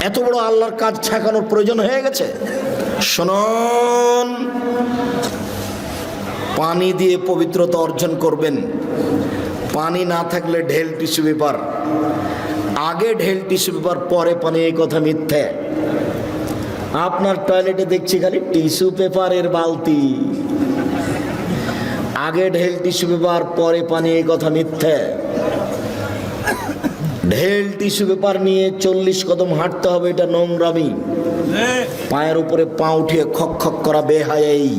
এত বড় আল্লাহর কাজ ঠেকানোর প্রয়োজন হয়ে গেছে? শুনুন, পানি দিয়ে পবিত্রতা অর্জন করবেন। পানি না থাকলে ঢেল টিস্যু পেপার, আগে ঢেল টিস্যু পেপার পরে পানি, এই কথা মিথ্যে। আপনার টয়লেটে দেখছি খালি টিস্যু পেপারের বালতি, আগে ঢেল টিস্যু পেপার পরে পানি, এই কথা মিথ্যে। ঢেল টিস্যু পেপার নিয়ে 40 কদম হাঁটতে হবে, এটা নোংরামি। পায়ের উপরে পা উঠিয়ে খক খক করা বেহায়াই।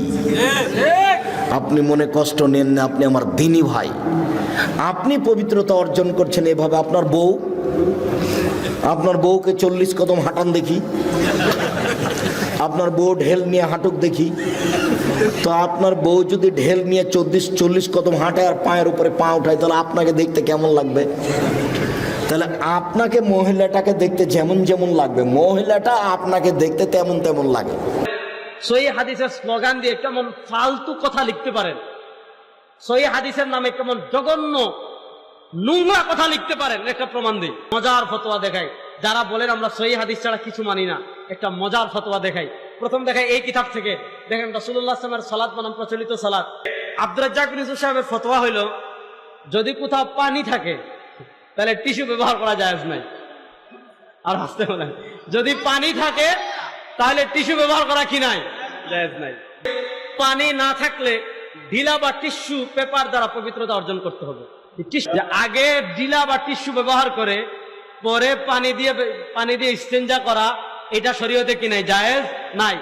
আপনি মনে কষ্ট নেন না, আপনি আমার দিনী ভাই। আপনি পবিত্রতা অর্জন করছেন এভাবে। আপনার বউকে 40 কদম হাঁটান দেখি, আপনার বউ ঢেল নিয়ে হাঁটুক দেখি। তো আপনার বউ যদি ঢেল নিয়ে 40 কদম হাঁটে আর পায়ের উপরে পা উঠায়, তাহলে আপনাকে দেখতে কেমন লাগবে? তাহলে আপনাকে, মহিলাটাকে দেখতে যেমন যেমন লাগবে, মহিলাটা আপনাকে দেখতে তেমন তেমন লাগে। সহিহ হাদিসের স্লোগান দিয়ে কেমন ফালতু কথা লিখতে পারেন, সহিহ হাদিসের নামে কেমন জঘন্য নোংরা কথা লিখতে পারেন, একটা প্রমাণ দিই। মজার ফতোয়া দেখাই, যারা বলেন আমরা সহিহ হাদিস ছাড়া কিছু মানি না, একটা মজার ফতোয়া দেখাই। প্রথম দেখাই এই কিতাব থেকে, দেখেন রাসূলুল্লাহ সাল্লাল্লাহু আলাইহি ওয়াসাল্লামের সালাত বনাম প্রচলিত সালাত। আব্দুর রাজ্জাক বিন ইউসুফ সাহেবের ফতোয়া হইল, যদি কোথাও পানি থাকে তাহলে টিস্যু ব্যবহার করা জায়েজ নাই। আর হাসতে বলেন, যদি পানি থাকে তাহলে টিস্যু ব্যবহার করা কি নাই, জায়েজ নাই। পানি না থাকলে ঢিলা বা টিস্যু পেপার দ্বারা পবিত্রতা অর্জন করতে হবে। আগে ঢিলা বা টিস্যু ব্যবহার করে পরে পানি দিয়ে ইস্তেঞ্জা করা, এটা শরীয়তে কি নাই, জায়েজ নাই।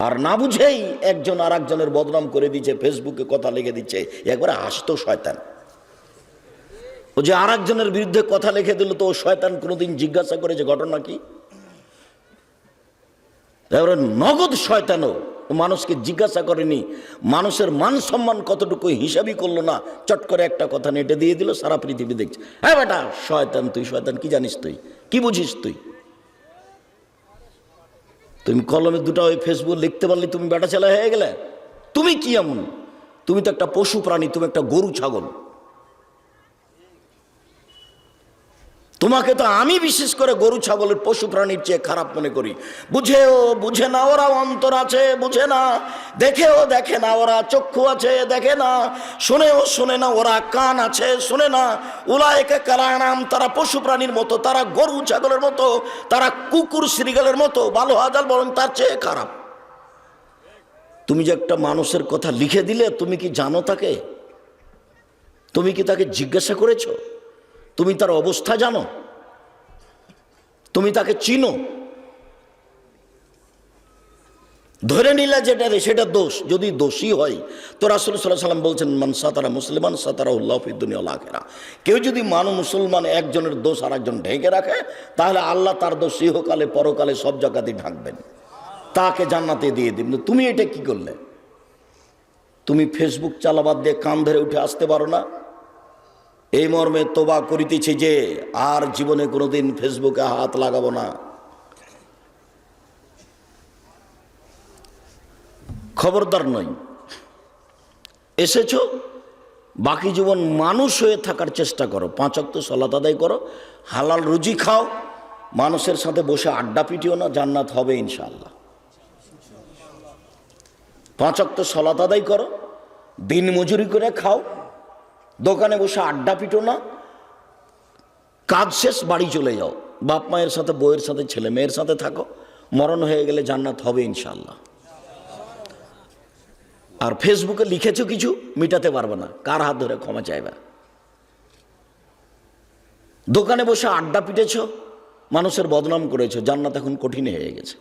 আর না বুঝেই একজন আর একজনের বদনাম করে দিচ্ছে, ফেসবুকে কথা লিখে দিচ্ছে, একবারে হাসতো শয়তান। ও যে আর একজনের বিরুদ্ধে কথা লিখে দিল, তো ও শয়তান কোনোদিন জিজ্ঞাসা করে যে ঘটনা কি? তারপরে নগদ শয়তানও মানুষকে জিজ্ঞাসা করেনি, মানুষের মান সম্মান কতটুকু হিসাবই করলো না, চট করে একটা কথা নেটে দিয়ে দিল, সারা পৃথিবী দেখছে। হ্যাঁ বেটা শয়তান, তুই শয়তান, কি জানিস তুই, কি বুঝিস তুই? তুমি কলমে দুটা ওই ফেসবুক লিখতে পারলে তুমি বেটা ছেলে হয়ে গেলে? তুমি কি এমন? তুমি তো একটা পশু প্রাণী, তুমি একটা গরু ছাগল। তোমাকে তো আমি বিশেষ করে গরু ছাগলের, পশু প্রাণীর চেয়ে খারাপ মনে করি। বুঝে না ওরা, অন্তর আছে বুঝে না, দেখেও দেখে না ওরা, চক্ষু আছে দেখে না, শোনে না ওরা, কান আছে শোনে না। উলায়েকা কালানাম, তারা পশু প্রাণীর মতো, তারা গরু ছাগলের মতো, তারা কুকুর শ্রীগালের মতো, ভালো হাজার বরং তার চেয়ে খারাপ। তুমি যে একটা মানুষের কথা লিখে দিলে, তুমি কি জানো তাকে? তুমি কি তাকে জিজ্ঞাসা করেছো? তুমি তার অবস্থা জানো? তুমি তাকে চিনো? ধরে নিলে যেটা সেটা দোষ, যদি দোষী হয় তো রাসূল সাল্লাল্লাহু আলাইহি ওয়াসাল্লাম বলছেন, মান সাতারা মুসলিমান সাতারাহুল্লাহু ফিদ দুনিয়া ওয়াল আখিরা। কেউ যদি মুসলমান একজনের দোষ আর একজন ঢেকে রাখে, তাহলে আল্লাহ তার দোষ ইহকালে পরকালে সব জায়গাতেই ঢাকবেন, তাকে জান্নাতে দিয়ে দিবেন। তুমি এটা কি করলে? তুমি ফেসবুক চালাবাদ দিয়ে কান ধরে উঠে আসতে পারো না? এই মর্মে তোবা করিতেছি যে আর জীবনে কোনোদিন ফেসবুকে হাত লাগাবো না। খবরদার নই। এসেছো, বাকি জীবন মানুষ হয়ে থাকার চেষ্টা করো, 5 ওয়াক্ত সালাত আদায় করো, হালাল রুজি খাও, মানুষের সাথে বসে আড্ডা পিটিও না, জান্নাত হবে ইনশাআল্লাহ। 5 ওয়াক্ত সালাত আদায় করো, দিন মজুরি করে খাও, দোকানে বসে আড্ডা পিটো না, কাজ শেষ বাড়ি চলে যাও, বাপ মায়ের সাথে, বউয়ের সাথে, ছেলে মেয়ের সাথে থাকো, মরণ হয়ে গেলে জান্নাত হবে ইনশাআল্লাহ। আর ফেসবুকে লিখেছো কিছু, মিটাতে পারবে না, কার হাত ধরে ক্ষমা চাইবে? দোকানে বসে আড্ডা পিটেছ, মানুষের বদনাম করেছো, জান্নাত এখন কঠিন হয়ে গেছে।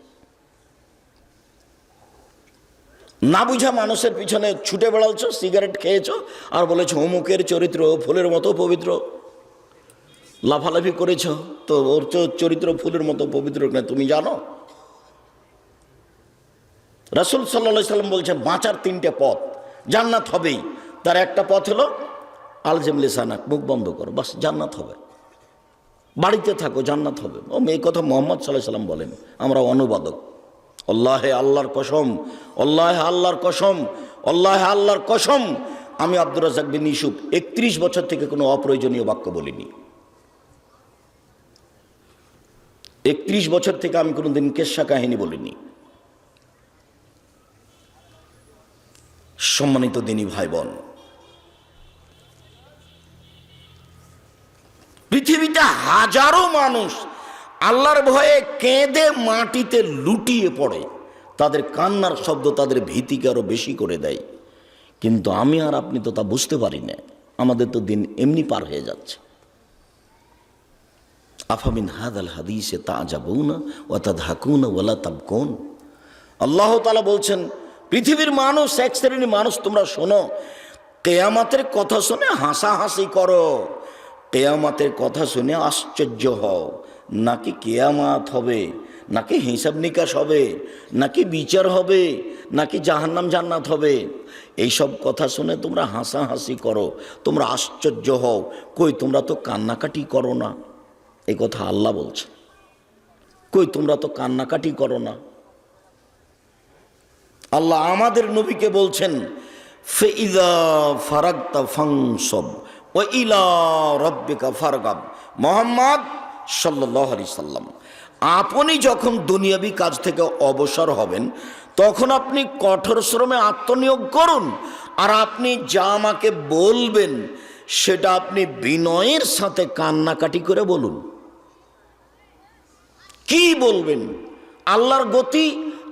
না বুঝা মানুষের পিছনে ছুটে বেড়ালছো, সিগারেট খেয়েছো আর বলেছো অমুকের চরিত্র ফুলের মতো পবিত্র, লাফালাফি করেছ, তো ওর চরিত্র ফুলের মতো পবিত্র না তুমি জানো? রাসূল সাল্লাল্লাহু আলাইহি সাল্লাম বলছেন, বাঁচার 3টে পথ, জান্নাত হবেই। তার একটা পথ হলো আলজিম লিসানাক, মুখ বন্ধ করো, বাস জান্নাত হবে। বাড়িতে থাকো, জান্নাত হবে। ও এই কথা মুহাম্মদ সাল্লাল্লাহু আলাইহি সাল্লাম বলেন, আমরা অনুবাদক। আল্লাহে আল্লাহর কসম, আল্লাহে আল্লাহর কসম, আল্লাহে আল্লাহর কসম, আমি আব্দুর রাজ্জাক বিন ইউসুফ 31 বছর থেকে কোনো অপ্রয়োজনীয় বাক্য বলিনি। 31 বছর থেকে আমি কোনোদিন কেচ্ছা কাহিনী বলিনি। সম্মানিত দিনী ভাই বোন, পৃথিবীতে হাজারো মানুষ আল্লাহর ভয়ে কেঁদে মাটিতে লুটিয়ে পড়ে, তাদের কান্নার শব্দ তাদের ভীতিকে আরো বেশি করে দেয়। কিন্তু আমি আর আপনি তো তা বুঝতে পারি না, আমাদের তো দিন এমনি পার হয়ে যাচ্ছে। আফামিন হাদাল হাদিসে তাজাবুনা ওয়া তাদহাকুনা ওয়ালা তাবকুন। আল্লাহ তাআলা বলছেন, পৃথিবীর মানুষ, এক শ্রেণীর মানুষ তোমরা শোনো, কিয়ামতের কথা শুনে হাসাহাসি করো, কিয়ামতের কথা শুনে আশ্চর্য হও, নাকি কিয়ামত হবে, নাকি হিসাব নিকাশ হবে, নাকি বিচার হবে, নাকি জাহান্নাম জান্নাত হবে, এইসব কথা শুনে তোমরা হাসাহাসি করো, তোমরা আশ্চর্য হও, কই তোমরা তো কান্নাকাটি করো না। এই কথা আল্লাহ বলছে, কই তোমরা তো কান্নাকাটি করো না। আল্লাহ আমাদের নবীকে বলছেন, ফাইযা ফারাগতা ফানসব ওয়া ইলা রাব্বিকা ফারগাব। মুহাম্মদ সাল্লাল্লাহু আলাইহি সাল্লাম, আপনি যখন দুনিয়াবি কাজ থেকে অবসর হবেন তখন আপনি কঠোর শ্রমে আত্মনিয়োগ করুন, আর আপনি যা আমাকে বলবেন সেটা আপনি বিনয়ের সাথে কান্নাকাটি করে বলুন। কি বলবেন? আল্লাহর গতি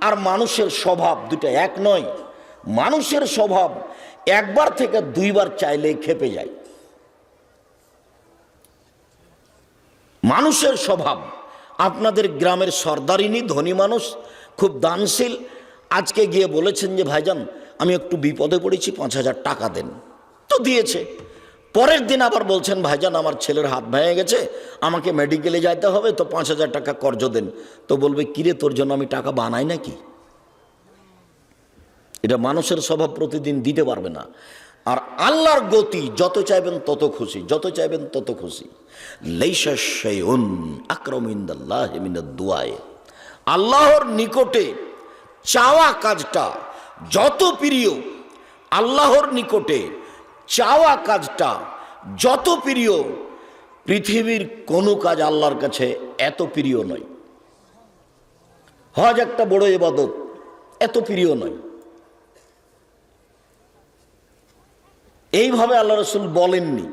আর মানুষের স্বভাব দুটো এক নয়। মানুষের স্বভাব একবার থেকে দুইবার চাইলে খেপে যায়। মানুষের স্বভাব, আপনাদের গ্রামের সর্দারিনী ধনী মানুষ, খুব দানশীল, আজকে গিয়ে বলেছেন যে ভাইজান আমি একটু বিপদে পড়েছি, 5,000 টাকা দেন, তো দিয়েছে। পরের দিন আবার বলছেন ভাইজান আমার ছেলের হাত ভেঙে গেছে, আমাকে মেডিকেলে যাইতে হবে, তো 5,000 টাকা কর্জ দেন। তো বলবে কিরে তোর জন্য আমি টাকা বানাই নাকি? এটা মানুষের স্বভাব, প্রতিদিন দিতে পারবে না। আর আল্লাহর গতি, যত চাইবেন তত খুশি, যত চাইবেন তত খুশি। লাইসা শাইউন আকরামু ইনদাল্লাহি মিনাদ দুআয়ে। আল্লাহর নিকটে চাওয়া কাজটা যত প্রিয়, আল্লাহর নিকটে চাওয়া কাজটা যত প্রিয়, পৃথিবীর কোনো কাজ আল্লাহর কাছে এত প্রিয় নয়। হজ একটা বড় ইবাদত, এত প্রিয় নয়। এইভাবে আল্লাহ রাসূল বলেননি।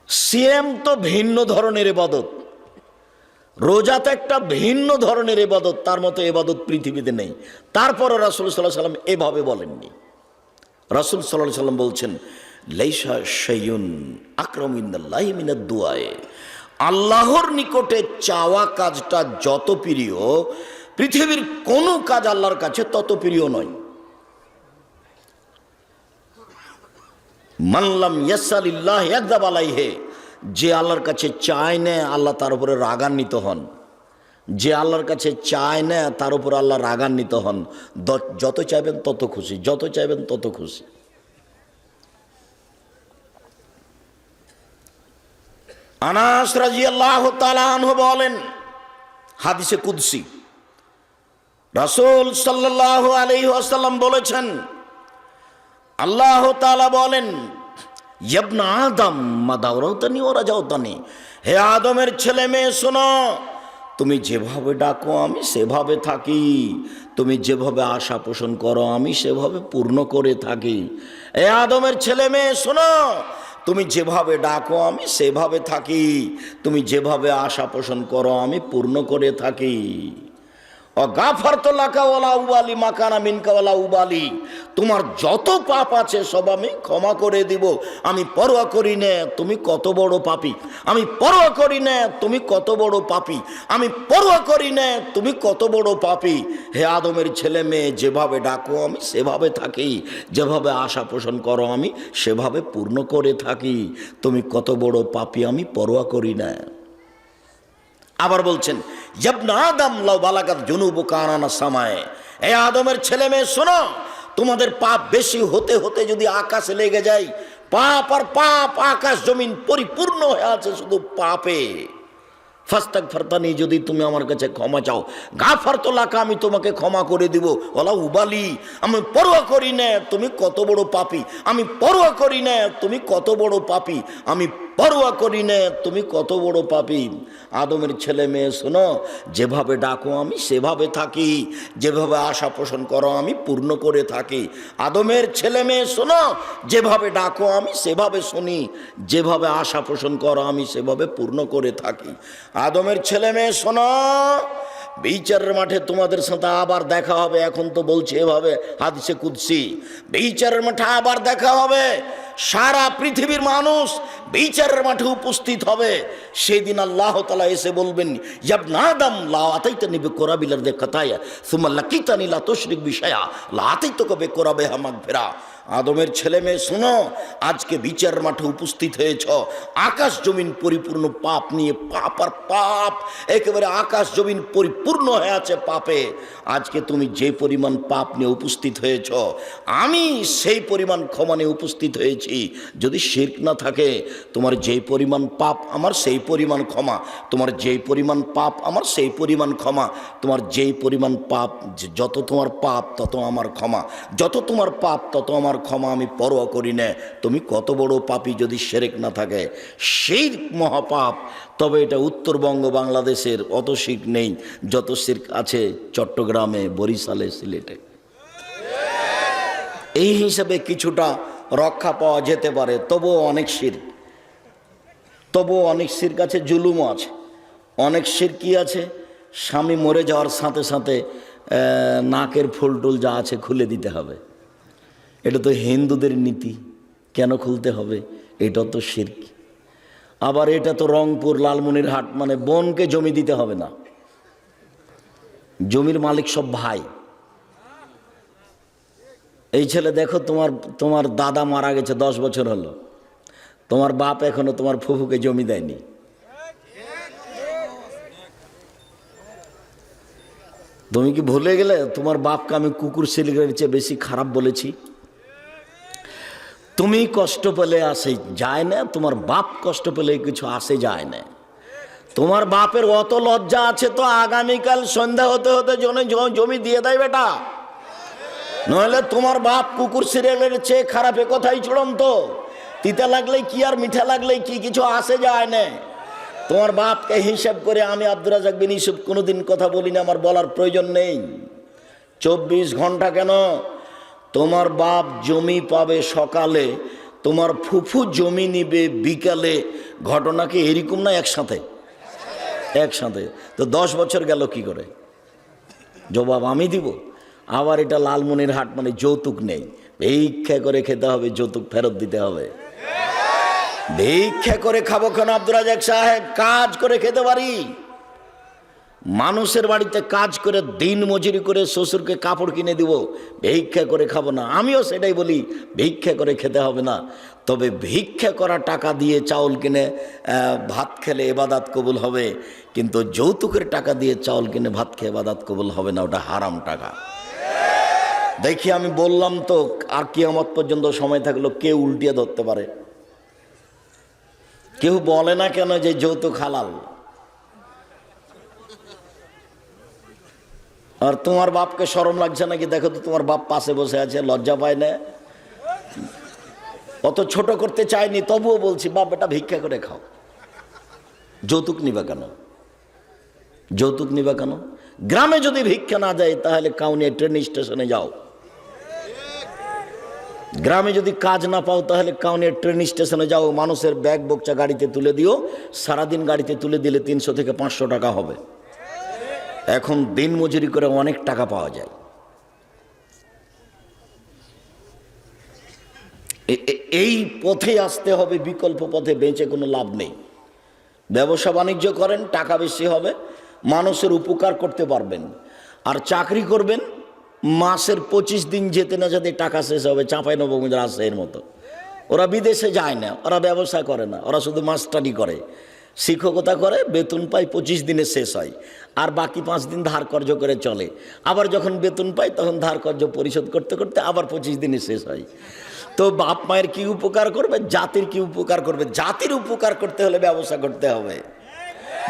সিয়াম তো ভিন্ন ধরনের ইবাদত, রোজা তো একটা ভিন্ন ধরনের ইবাদত, তার মতো ইবাদত পৃথিবীতে নেই। তারপর রাসূল সাল্লাল্লাহু আলাইহি সাল্লাম এভাবে বলেননি। রাসূল সাল্লাল্লাহু আলাইহি সাল্লাম বলছেন, লাইসা শাইউন আকরামু ইনদাল্লাহি মিনাদ দুআয়ে। আল্লাহর নিকটে চাওয়া কাজটা যত প্রিয়, পৃথিবীর কোনো কাজ আল্লাহর কাছে তত প্রিয় নয়। মানলাম ইয়াসালিল্লাহ ইয়াগদাব আলাইহি, যে আল্লাহর কাছে চায় না আল্লাহ তার উপরে রাগান্বিত হন, যে আল্লাহর কাছে চায় না তার উপর আল্লাহ রাগান্বিত হন। যত চাইবেন তত খুশি, যত চাইবেন তত খুশি। আনাস রাদিয়াল্লাহু তাআলা আনহু বলেন, হাদিসে কুদসি, রাসূল সাল্লাল্লাহু আলাইহি ওয়াসাল্লাম বলেছেন, আল্লাহ তাআলা বলেন, ইবনা আদম মা দাওরাতানি ওয়া রাজাউতানি, হে আদমের ছেলে মেয়ে শোনো, তুমি যেভাবে ডাকো আমি সেভাবে থাকি, তুমি যেভাবে আশা পোষণ করো আমি সেভাবে পূর্ণ করে থাকি। হে আদমের ছেলে মেয়ে শোনো, তুমি যেভাবে ডাকো আমি সেভাবে থাকি, তুমি যেভাবে আশা পোষণ করো আমি পূর্ণ করে থাকি। গাফারতু লাকা ওয়ালা উবালি মাকানা মিনকা ওয়ালা উবালি, তোমার যত পাপ আছে সব আমি ক্ষমা করে দিব, আমি পরোয়া করি না তুমি কত বড় পাপী, আমি পরোয়া করি না তুমি কত বড় পাপী, আমি পরোয়া করি না তুমি কত বড় পাপী। হে আদমের ছেলে মেয়ে, যেভাবে ডাকো আমি সেভাবে থাকি, যেভাবে আশা পোষণ করো আমি সেভাবে পূর্ণ করে থাকি, তুমি কত বড় পাপী আমি পরোয়া করি না। আবার বলছেন, ইবনা আদম লাউ বালাগাত যুনুবুকা আনানা সামায়ে, এই আদমের ছেলে মেয়ে শোনো, তোমাদের পাপ বেশি হতে হতে যদি আকাশে লেগে যায়, পাপ আর পাপ, আকাশ জমিন পরিপূর্ণ হয়ে আছে শুধু পাপে, ফাস্তাগফিরতানি, যদি তুমি আমার কাছে ক্ষমা চাও, গাফারতু লাকা, আমি তোমাকে ক্ষমা করে দিব, ওয়ালা উবালি, আমি পরোয়া করি না তুমি কত বড় পাপী, আমি পরোয়া করি না তুমি কত বড় পাপী, আমি পরোয়া করি নে তুমি কত বড় পাপী। আদমের ছেলে মেয়ে শোনো, যেভাবে ডাকো আমি সেভাবে থাকি, যেভাবে আশা পোষণ করো আমি পূর্ণ করে থাকি। আদমের ছেলে মেয়ে শোনো, যেভাবে ডাকো আমি সেভাবে শুনি, যেভাবে আশা পোষণ করো আমি সেভাবে পূর্ণ করে থাকি। আদমের ছেলে মেয়ে শোনো, বিচারের মাঠে তোমাদের সাথে আবার দেখা হবে। এখন তো বলছে এভাবে হাদিসে কুদসি, বিচারের মাঠে আবার দেখা হবে। সারা পৃথিবীর মানুষ বিচারের মাঠে উপস্থিত হবে। সেদিন আল্লাহ তাআলা এসে বলবেন, ইয়া আদম লা আতাইতানি বিকুরাবিল খাতায়া সুম্মা লাকিতানি লা তুশরিক বিশায়া লা আতাইতুকা বিকুরাবিহা মাগফিরা। আদমের ছেলে মেয়ে শোনো, আজকে বিচারের মাঠে উপস্থিত হয়েছ আকাশ জমিন পরিপূর্ণ পাপ নিয়ে। পাপ আর পাপ, একেবারে আকাশ জমিন পরিপূর্ণ হয়ে আছে পাপে। আজকে তুমি যে পরিমাণ পাপ নিয়ে উপস্থিত হয়েছ, আমি সেই পরিমাণ ক্ষমা নিয়ে উপস্থিত হয়েছি। যদি শিরক না থাকে, তোমার যেই পরিমাণ পাপ আমার সেই পরিমাণ ক্ষমা, তোমার যেই পরিমাণ পাপ আমার সেই পরিমাণ ক্ষমা, তোমার যেই পরিমাণ পাপ, যত তোমার পাপ তত আমার ক্ষমা, যত তোমার পাপ তত আমার ক্ষমা, আমি পরোয়া করি না তুমি কত বড় পাপী। যদি শিরক না থাকে, সেই মহাপাপ। তবে এটা উত্তরবঙ্গ বাংলাদেশের অত শিরক নেই যত শিরক আছে চট্টগ্রামে, বরিশালে, সিলেটে। এই হিসাবে কিছুটা রক্ষা পাওয়া যেতে পারে। তবুও অনেক শিরক, তবুও অনেক শিরক আছে, জুলুমও আছে। অনেক শিরক কি আছে, স্বামী মরে যাওয়ার সাথে সাথে নাকের ফুল টুল যা আছে খুলে দিতে হবে। এটা তো হিন্দুদের নীতি, কেন খুলতে হবে? এটা তো শিরক। আবার এটা তো রংপুর, লালমনিরহাট, মানে বোনকে জমি দিতে হবে না, জমির মালিক সব ভাই। এই ছেলে দেখো, তোমার দাদা মারা গেছে 10 বছর হলো, তোমার বাপ এখনো তোমার ফুফুকে জমি দেয়নি। তুমি কি ভুলে গেলে তোমার বাপকে আমি কুকুর শিলিগুড়ির চেয়ে বেশি খারাপ বলেছি? তুমি কষ্ট পেলে আসে যায় না, তোমার বাপ কষ্ট পেলে কিছু আসে যায় না। তোমার বাপের অত লজ্জা আছে তো আগামীকাল সন্ধ্যা হতে হতে জমি দিয়ে দেয় বেটা। নইলে তোমার বাপ কুকুর সিরিয়ালের চেয়ে খারাপ, এ কথাই চূড়ান্ত। তিতা লাগলে কি আর মিঠা লাগলে কি, কিছু আসে যায় না। তোমার বাপকে হিসাব করে আমি আব্দুর রাজ্জাক বিন ইউসুফ কোনোদিন কথা বলি না, আমার বলার প্রয়োজন নেই। 24 ঘন্টা কেন, তোমার বাপ জমি পাবে সকালে, তোমার ফুফু জমি নিবে বিকালে। ঘটনা কি এরকম না? একসাথে। তো 10 বছর গেল কি করে? জবাব আমি দিব। আবার এটা লালমনিরহাট, মানে যৌতুক নেই, ভিক্ষা করে খেতে হবে, যৌতুক ফেরত দিতে হবে। ভিক্ষা করে খাবো কেন আব্দুর রাজ্জাক সাহেব? কাজ করে খেতে পারি। মানুষের বাড়িতে কাজ করে দিন মজুরি করে শ্বশুরকে কাপড় কিনে দিব, ভিক্ষা করে খাবো না। আমিও সেটাই বলি, ভিক্ষা করে খেতে হবে না। তবে ভিক্ষা করা টাকা দিয়ে চাউল কিনে ভাত খেলে ইবাদত কবুল হবে, কিন্তু যৌতুকের টাকা দিয়ে চাউল কিনে ভাত খেয়ে ইবাদত কবুল হবে না, ওটা হারাম টাকা। দেখি আমি বললাম তো, আর কিয়ামত পর্যন্ত সময় থাকলো কে উল্টিয়ে ধরতে পারে? কেউ বলে না কেন যে যৌতুক হালাল? আর তোমার বাপকে শরম লাগছে নাকি? দেখো তো, তোমার বাপ পাশে বসে আছে, লজ্জা পায় না? অত ছোট করতে চাইনি, তবুও বলছি, বাপ এটা ভিক্ষা করে খাও। যৌতুক নিবা কেন? যৌতুক নিবা কেন? গ্রামে যদি ভিক্ষা না যায় তাহলে কাউনিয়া ট্রেন স্টেশনে যাও। গ্রামে যদি কাজ না পাও তাহলে কাউনিয়া ট্রেন স্টেশনে যাও, মানুষের ব্যাগ বোকচা গাড়িতে তুলে দিও। সারাদিন গাড়িতে তুলে দিলে 300 থেকে 500 টাকা হবে। এখন দিন মজুরি করে অনেক টাকা পাওয়া যায়। এই পথে আসতে হবে, বিকল্প পথে বেঁচে কোনো লাভ নেই। ব্যবসা বাণিজ্য করেন, টাকা বেশি হবে, মানুষের উপকার করতে পারবেন। আর চাকরি করবেন, মাসের 25 দিন যেতে না যেতে টাকা শেষ হবে। চাঁপাইনবাবগঞ্জ রাজশাহীর মতো। ওরা বিদেশে যায় না, ওরা ব্যবসা করে না, ওরা শুধু মাস্টারি করে, শিক্ষকতা করে, বেতন পায় 25 দিনে শেষ হয়, আর বাকি 5 দিন ধার কর্য করে চলে। আবার যখন বেতন পায় তখন ধার কর্য পরিশোধ করতে করতে আবার 25 দিনে শেষ হয়। তো বাপ মায়ের কি উপকার করবে, জাতির কি উপকার করবে? জাতির উপকার করতে হলে ব্যবসা করতে হবে।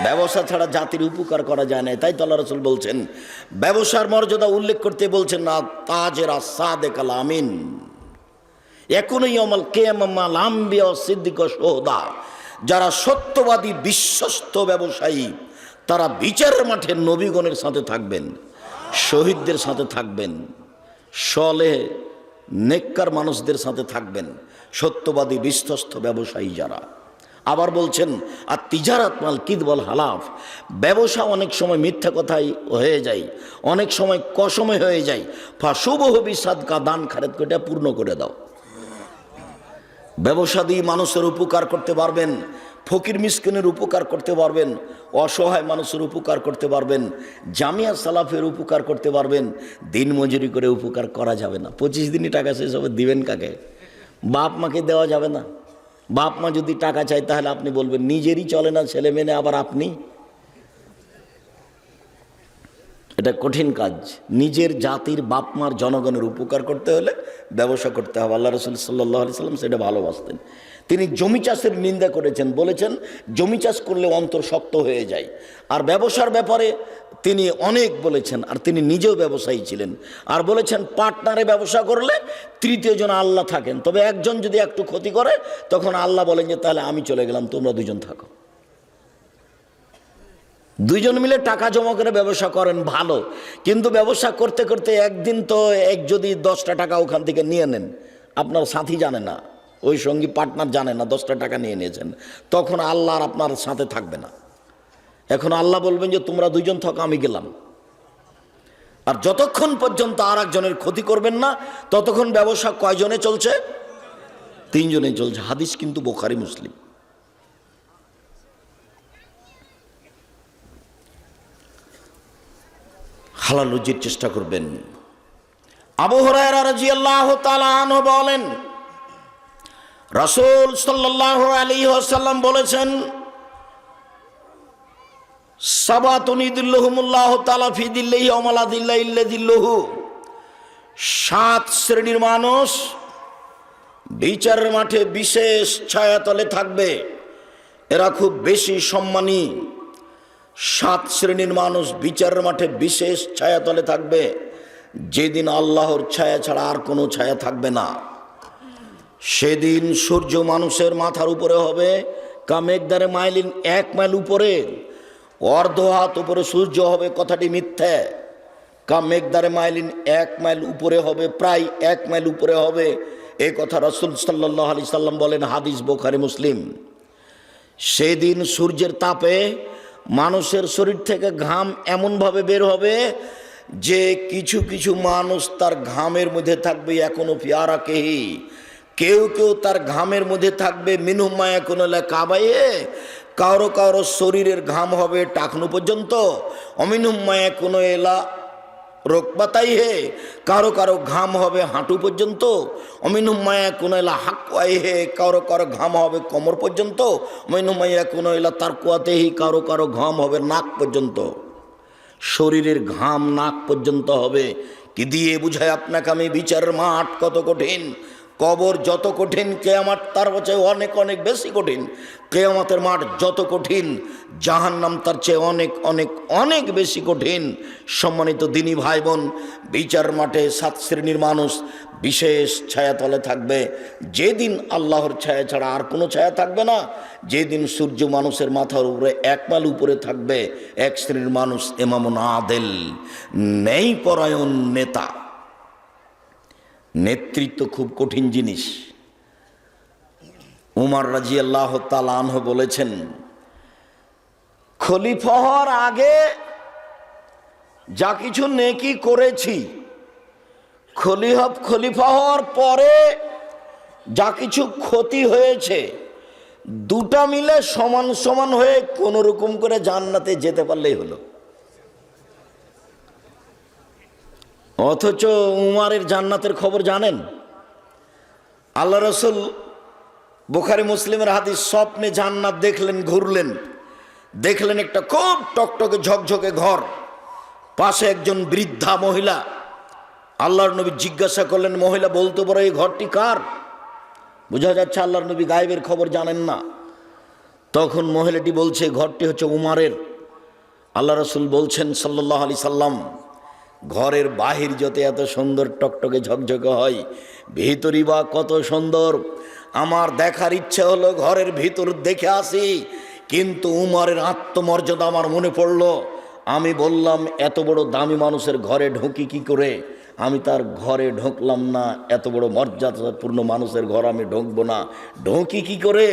ব্যবসা ছাড়া জাতির উপকার করা যায় না। তাই তো আল্লাহ রাসূল বলছেন, ব্যবসার মর্যাদা উল্লেখ করতে বলছেন না, তাজেরা সাদেকাল আমিন ইয়াকুনু ইয়াউমাল কিয়ামাহ মাল আম্বিয়া ওয়াস সিদ্দিক ওয়াস শুহাদা। যারা সত্যবাদী বিশ্বস্ত ব্যবসায়ী তারা বিচারের মাঠে নবীগণের সাথে থাকবেন, শহীদদের সাথে থাকবেন, সলেহ নেককার মানুষদের সাথে থাকবেন, সত্যবাদী বিশ্বস্ত ব্যবসায়ী যারা। আবার বলছেন আর তিজারাত মাল কিদবল হালাফ, ব্যবসা অনেক সময় মিথ্যা কথাই হয়ে যায়, অনেক সময় কসমে হয়ে যায়। ফাশুবহ বিসাদকা, দান খারেত করে পূর্ণ করে দাও। ব্যবসা দিয়ে মানুষের উপকার করতে পারবেন, ফকির মিসকিনের উপকার করতে পারবেন, অসহায় মানুষের উপকার করতে পারবেন, জামিয়া সালাফের উপকার করতে পারবেন। দিন মজুরি করে উপকার করা যাবে না। 25 দিনই টাকা শেষ হবে, দিবেন কাকে? বাপ মাকে দেওয়া যাবে না। বাপ মা যদি টাকা চায় তাহলে আপনি বলবেন নিজেরই চলে না, ছেলে মেনে আবার আপনি। এটা কঠিন কাজ। নিজের জাতির বাপ মার জনগণের উপকার করতে হলে ব্যবসা করতে হবে। আল্লাহ রসুল সাল্লাল্লাহু আলাইহি সাল্লাম সেটা ভালোবাসতেন। তিনি জমি চাষের নিন্দা করেছেন, বলেছেন জমি চাষ করলে অন্তর শক্ত হয়ে যায়। আর ব্যবসার ব্যাপারে তিনি অনেক বলেছেন, আর তিনি নিজেও ব্যবসায়ী ছিলেন। আর বলেছেন পার্টনারে ব্যবসা করলে তৃতীয় জন আল্লাহ থাকেন, তবে একজন যদি একটু ক্ষতি করে তখন আল্লাহ বলেন যে তাহলে আমি চলে গেলাম, তোমরা দুজন থাকো। দুইজন মিলে টাকা জমা করে ব্যবসা করেন ভালো, কিন্তু ব্যবসা করতে করতে একদিন তো যদি 10টা টাকা ওখান থেকে নিয়ে নেন, আপনার সাথী জানে না, ওই সঙ্গী পার্টনার জানে না 10টা টাকা নিয়ে নিয়েছেন, তখন আল্লাহ আর আপনার সাথে থাকবে না। এখন আল্লাহ বলবেন যে তোমরা দুইজন থাকো, আমি গেলাম। আর যতক্ষণ পর্যন্ত আর একজনের ক্ষতি করবেন না ততক্ষণ ব্যবসা কয়জনে চলছে? 3 জনে চলছে। হাদিস কিন্তু বুখারী মুসলিম। হালাল রুজির চেষ্টা করবেন। আবু হুরায়রা রাদিয়াল্লাহু তাআলা আনহু বলেন রাসূল সাল্লাল্লাহু আলাইহি ওয়াসাল্লাম বলেছেন সাবাতুন ইদিল্লাহুমুল্লাহু তাআলা ফি দিল্লিহি ওয়া লা দিল্লা ইল্লা দিল্লুহু। 7 শ্রেণীর মানুষ বিচারের মাঠে বিশেষ ছায়াতলে থাকবে, এরা খুব বেশি সম্মানী। 7 শ্রেণীর মানুষ বিচারের মাঠে বিশেষ ছায়াতলে থাকবে, যেদিন আল্লাহর ছায়া ছাড়া আর কোনো ছায়া থাকবে না। সেদিন সূর্য মানুষের মাথার উপরে হবে কামেকদারে মাইলিন, 1 মাইল উপরে, অর্ধ হাত উপরে সূর্য হবে, কথাটি মিথ্যা। কামেকদারে মাইলিন 1 মাইল উপরে হবে, প্রায় 1 মাইল উপরে হবে, এই কথা রাসূল সাল্লাল্লাহু আলাইহি সাল্লাম বলেন, হাদিস বুখারী মুসলিম। সেদিন সূর্যের তাপে মানুষের শরীর থেকে ঘাম এমনভাবে বের হবে যে কিছু কিছু মানুষ তার ঘামের মধ্যে থাকবে এখনো পিয়ারা কেহি, কেউ কেউ তার ঘামের মধ্যে থাকবে মিনুম্মা এখনো কাবাইয়ে, কারো কারো শরীরের ঘাম হবে টাকনু পর্যন্ত, অমিনুম্মা এখনো এলা রোকবাতাই হে, কারো কারো ঘাম হবে হাঁটু পর্যন্ত, অমিনুম্মায়া কোনো এলা হাকুয়াই হে, কারো কারো ঘাম হবে কোমর পর্যন্ত, অমিনুম্মায়া কোনো এলা তার কুয়াতেহি, কারো কারো ঘাম হবে নাক পর্যন্ত। শরীরের ঘাম নাক পর্যন্ত হবে। কি দিয়ে বুঝায় আপনাকে আমি বিচারের মাঠ কত কঠিন। কবর যত কঠিন, কিয়ামত তার চেয়ে অনেক অনেক বেশি কঠিন। কিয়ামতের মাঠ যত কঠিন, জাহান্নাম তার চেয়ে অনেক অনেক অনেক বেশি কঠিন। সম্মানিত দিনী ভাই বোন, বিচার মাঠে 7 শ্রেণীর মানুষ বিশেষ ছায়াতলে থাকবে, যেদিন আল্লাহর ছায়া ছাড়া আর কোনো ছায়া থাকবে না, যেদিন সূর্য মানুষের মাথার উপরে 1 মাইল উপরে থাকবে। 1 শ্রেণীর মানুষ ইমামুন আদিল, ন্যায় পরায়ণ নেতা। নেতৃত্ব খুব কঠিন জিনিস। উমর রাদিয়াল্লাহু তাআলা আনহু বলেছেন, খলিফা হওয়ার আগে যা কিছু নেকি করেছি, খলিফা হওয়ার পরে যা কিছু ক্ষতি হয়েছে, দুটা মিলে সমান সমান হয়ে কোনো রকম করে জান্নাতে যেতে পারলেই হলো। অথচ উমারের জান্নাতের খবর জানেন? আল্লাহ রসুল বুখারী মুসলিমের হাদিস, স্বপ্নে জান্নাত দেখলেন, ঘুরলেন, দেখলেন একটা খুব টকটকে ঝকঝকে ঘর, পাশে একজন বৃদ্ধা মহিলা। আল্লাহর নবী জিজ্ঞাসা করলেন, মহিলা বলতে পারো এই ঘরটি কার? বোঝা যাচ্ছে আল্লাহর নবী গায়েবের খবর জানেন না। তখন মহিলাটি বলছে ঘরটি হচ্ছে উমারের। আল্লাহ রসুল বলছেন সাল্লাল্লাহু আলাইহি সাল্লাম, ঘরের বাহির যত এত সুন্দর টকটকে ঝকঝকে হয়, ভিতরই বা কত সুন্দর। আমার দেখার ইচ্ছে হলো, ঘরের ভিতর দেখে আসি, কিন্তু উমরের আত্মমর্যাদা আমার মনে পড়লো। আমি বললাম, এত বড় দামি মানুষের ঘরে ঢুকি কি করে? আমি তার ঘরে ঢুকলাম না, এত বড় মর্যাদাপূর্ণ মানুষের ঘর আমি ঢুকবো না, ঢুকি কি করে?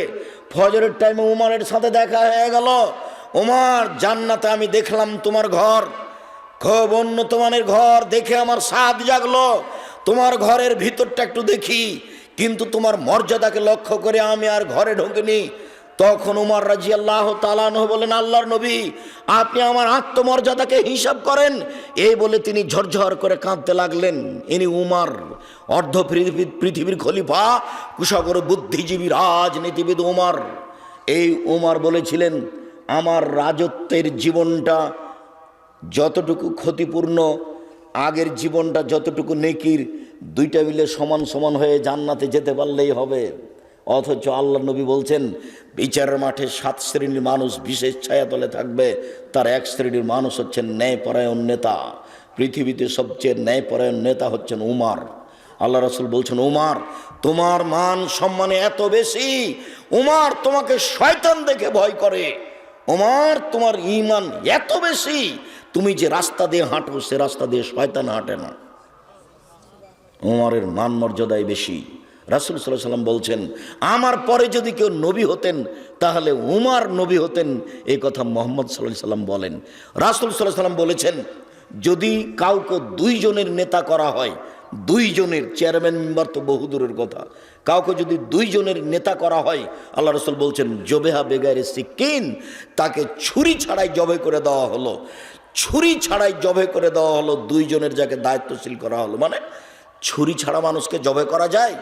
ফজরের টাইমে উমরের সাথে দেখা হয়ে গেল। উমর, জান্নাতে আমি দেখলাম তোমার ঘর, খুব উন্নত মানের ঘর, দেখে আমার স্বাদ জাগলো। তোমার ঘরের ভিতরটা একটু দেখি, কিন্তু তোমার মর্যাদাকে লক্ষ্য করে আমি আর ঘরে ঢুকিনি। তখন উমর রাদিয়াল্লাহু তাআলা আনহু বলেন, আল্লাহর নবী, আপনি আমার আত্মমর্যাদাকে হিসাব করেন। এই বলে তিনি ঝরঝর করে কাঁদতে লাগলেন। ইনি উমর, অর্ধ পৃথিবীর খলিফা, কুশাগর বুদ্ধিজীবী রাজনীতিবিদ উমর। এই উমর বলেছিলেন, আমার রাজত্বের জীবনটা যতটুকু ক্ষতিপূর্ণ, আগের জীবনটা যতটুকু নেকির, দুইটা মিলে সমান সমান হয়ে জান্নাতে যেতে পারলেই হবে। অথচ আল্লাহ নবী বলছেন, বিচারের মাঠে 7 শ্রেণীর মানুষ বিশেষ ছায়াতলে থাকবে। তার এক শ্রেণীর মানুষ হচ্ছেন ন্যায়পরায়ণ নেতা। পৃথিবীতে সবচেয়ে ন্যায়পরায়ণ নেতা হচ্ছেন উমর। আল্লাহ রাসূল বলছেন, উমর, তোমার মান সম্মানে এত বেশি, উমর তোমাকে শয়তান দেখে ভয় করে। উমর, তোমার ঈমান এত বেশি, তুমি যে রাস্তা দিয়ে হাঁটো সে রাস্তা দিয়ে শয়তান হাঁটে না। উমরের মান মর্যাদাই বেশি। রাসূল সাল্লাল্লাহু আলাইহি ওয়াসাল্লাম বলছেন, আমার পরে যদি কেউ নবী হতেন তাহলে উমর নবী হতেন। এই কথা মুহাম্মদ সাল্লাল্লাহু আলাইহি ওয়াসাল্লাম বলেন। রাসূল সাল্লাল্লাহু আলাইহি ওয়াসাল্লাম বলেছেন, যদি কাউকে 2 জনের নেতা করা হয়, 2 জনের, চেয়ারম্যান মেম্বার তো বহুদূরের কথা, কাউকে যদি 2 জনের নেতা করা হয়, আল্লাহ রাসূল বলছেন, জবেহা বেগাইরে সিকিন, তাকে ছুরি ছাড়াই জবে করে দেওয়া হলো। ছুরি ছাড়াই জবে করে দেওয়া হলো, 2 জনের যাকে দায়িত্বশীল করা হলো। মানে ছুরি ছাড়া মানুষকে জবে করা যায়?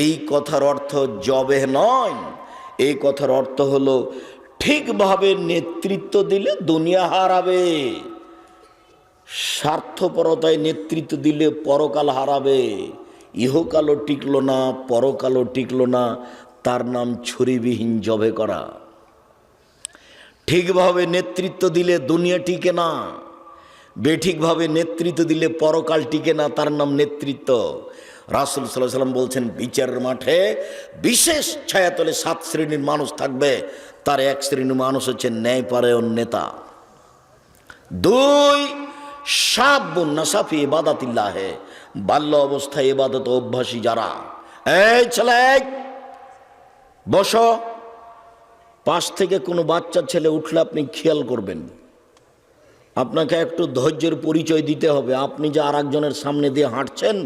এই কথার অর্থ জবে নয়। এই কথার অর্থ হলো, ঠিকভাবে নেতৃত্ব দিলে দুনিয়া হারাবে, স্বার্থপরতায় নেতৃত্ব দিলে পরকাল হারাবে। ইহকালও টিকলো না, পরকালও টিকলো না, তার নাম ছুরিবিহীন জবে করা। ঠিকভাবে নেতৃত্ব দিলে দুনিয়া টিকে না, বেঠিকভাবে নেতৃত্ব দিলে পরকাল টিকে না, তার নাম নেতৃত্ব। রাসূল সাল্লাল্লাহু আলাইহি ওয়াসাল্লাম বলছেন, বিচারের মাঠে বিশেষ ছায়াতলে 7 শ্রেণীর মানুষ থাকবে। তার এক শ্রেণীর মানুষ হচ্ছে ন্যায়পরায়ণ নেতা। 2, শাবুন নাশা ফি ইবাদাতিল্লাহ, বাল্য অবস্থায় ইবাদত অভ্যাসী যারা। এই ছেলে, বসো। পাশ থেকে কোনো বাচ্চা ছেলে উঠলে আপনি খেয়াল করবেন, আপনাকে একটু ধৈর্যের পরিচয় দিতে হবে। আপনি যে আরেকজনের সামনে দিয়ে হাঁটছেন,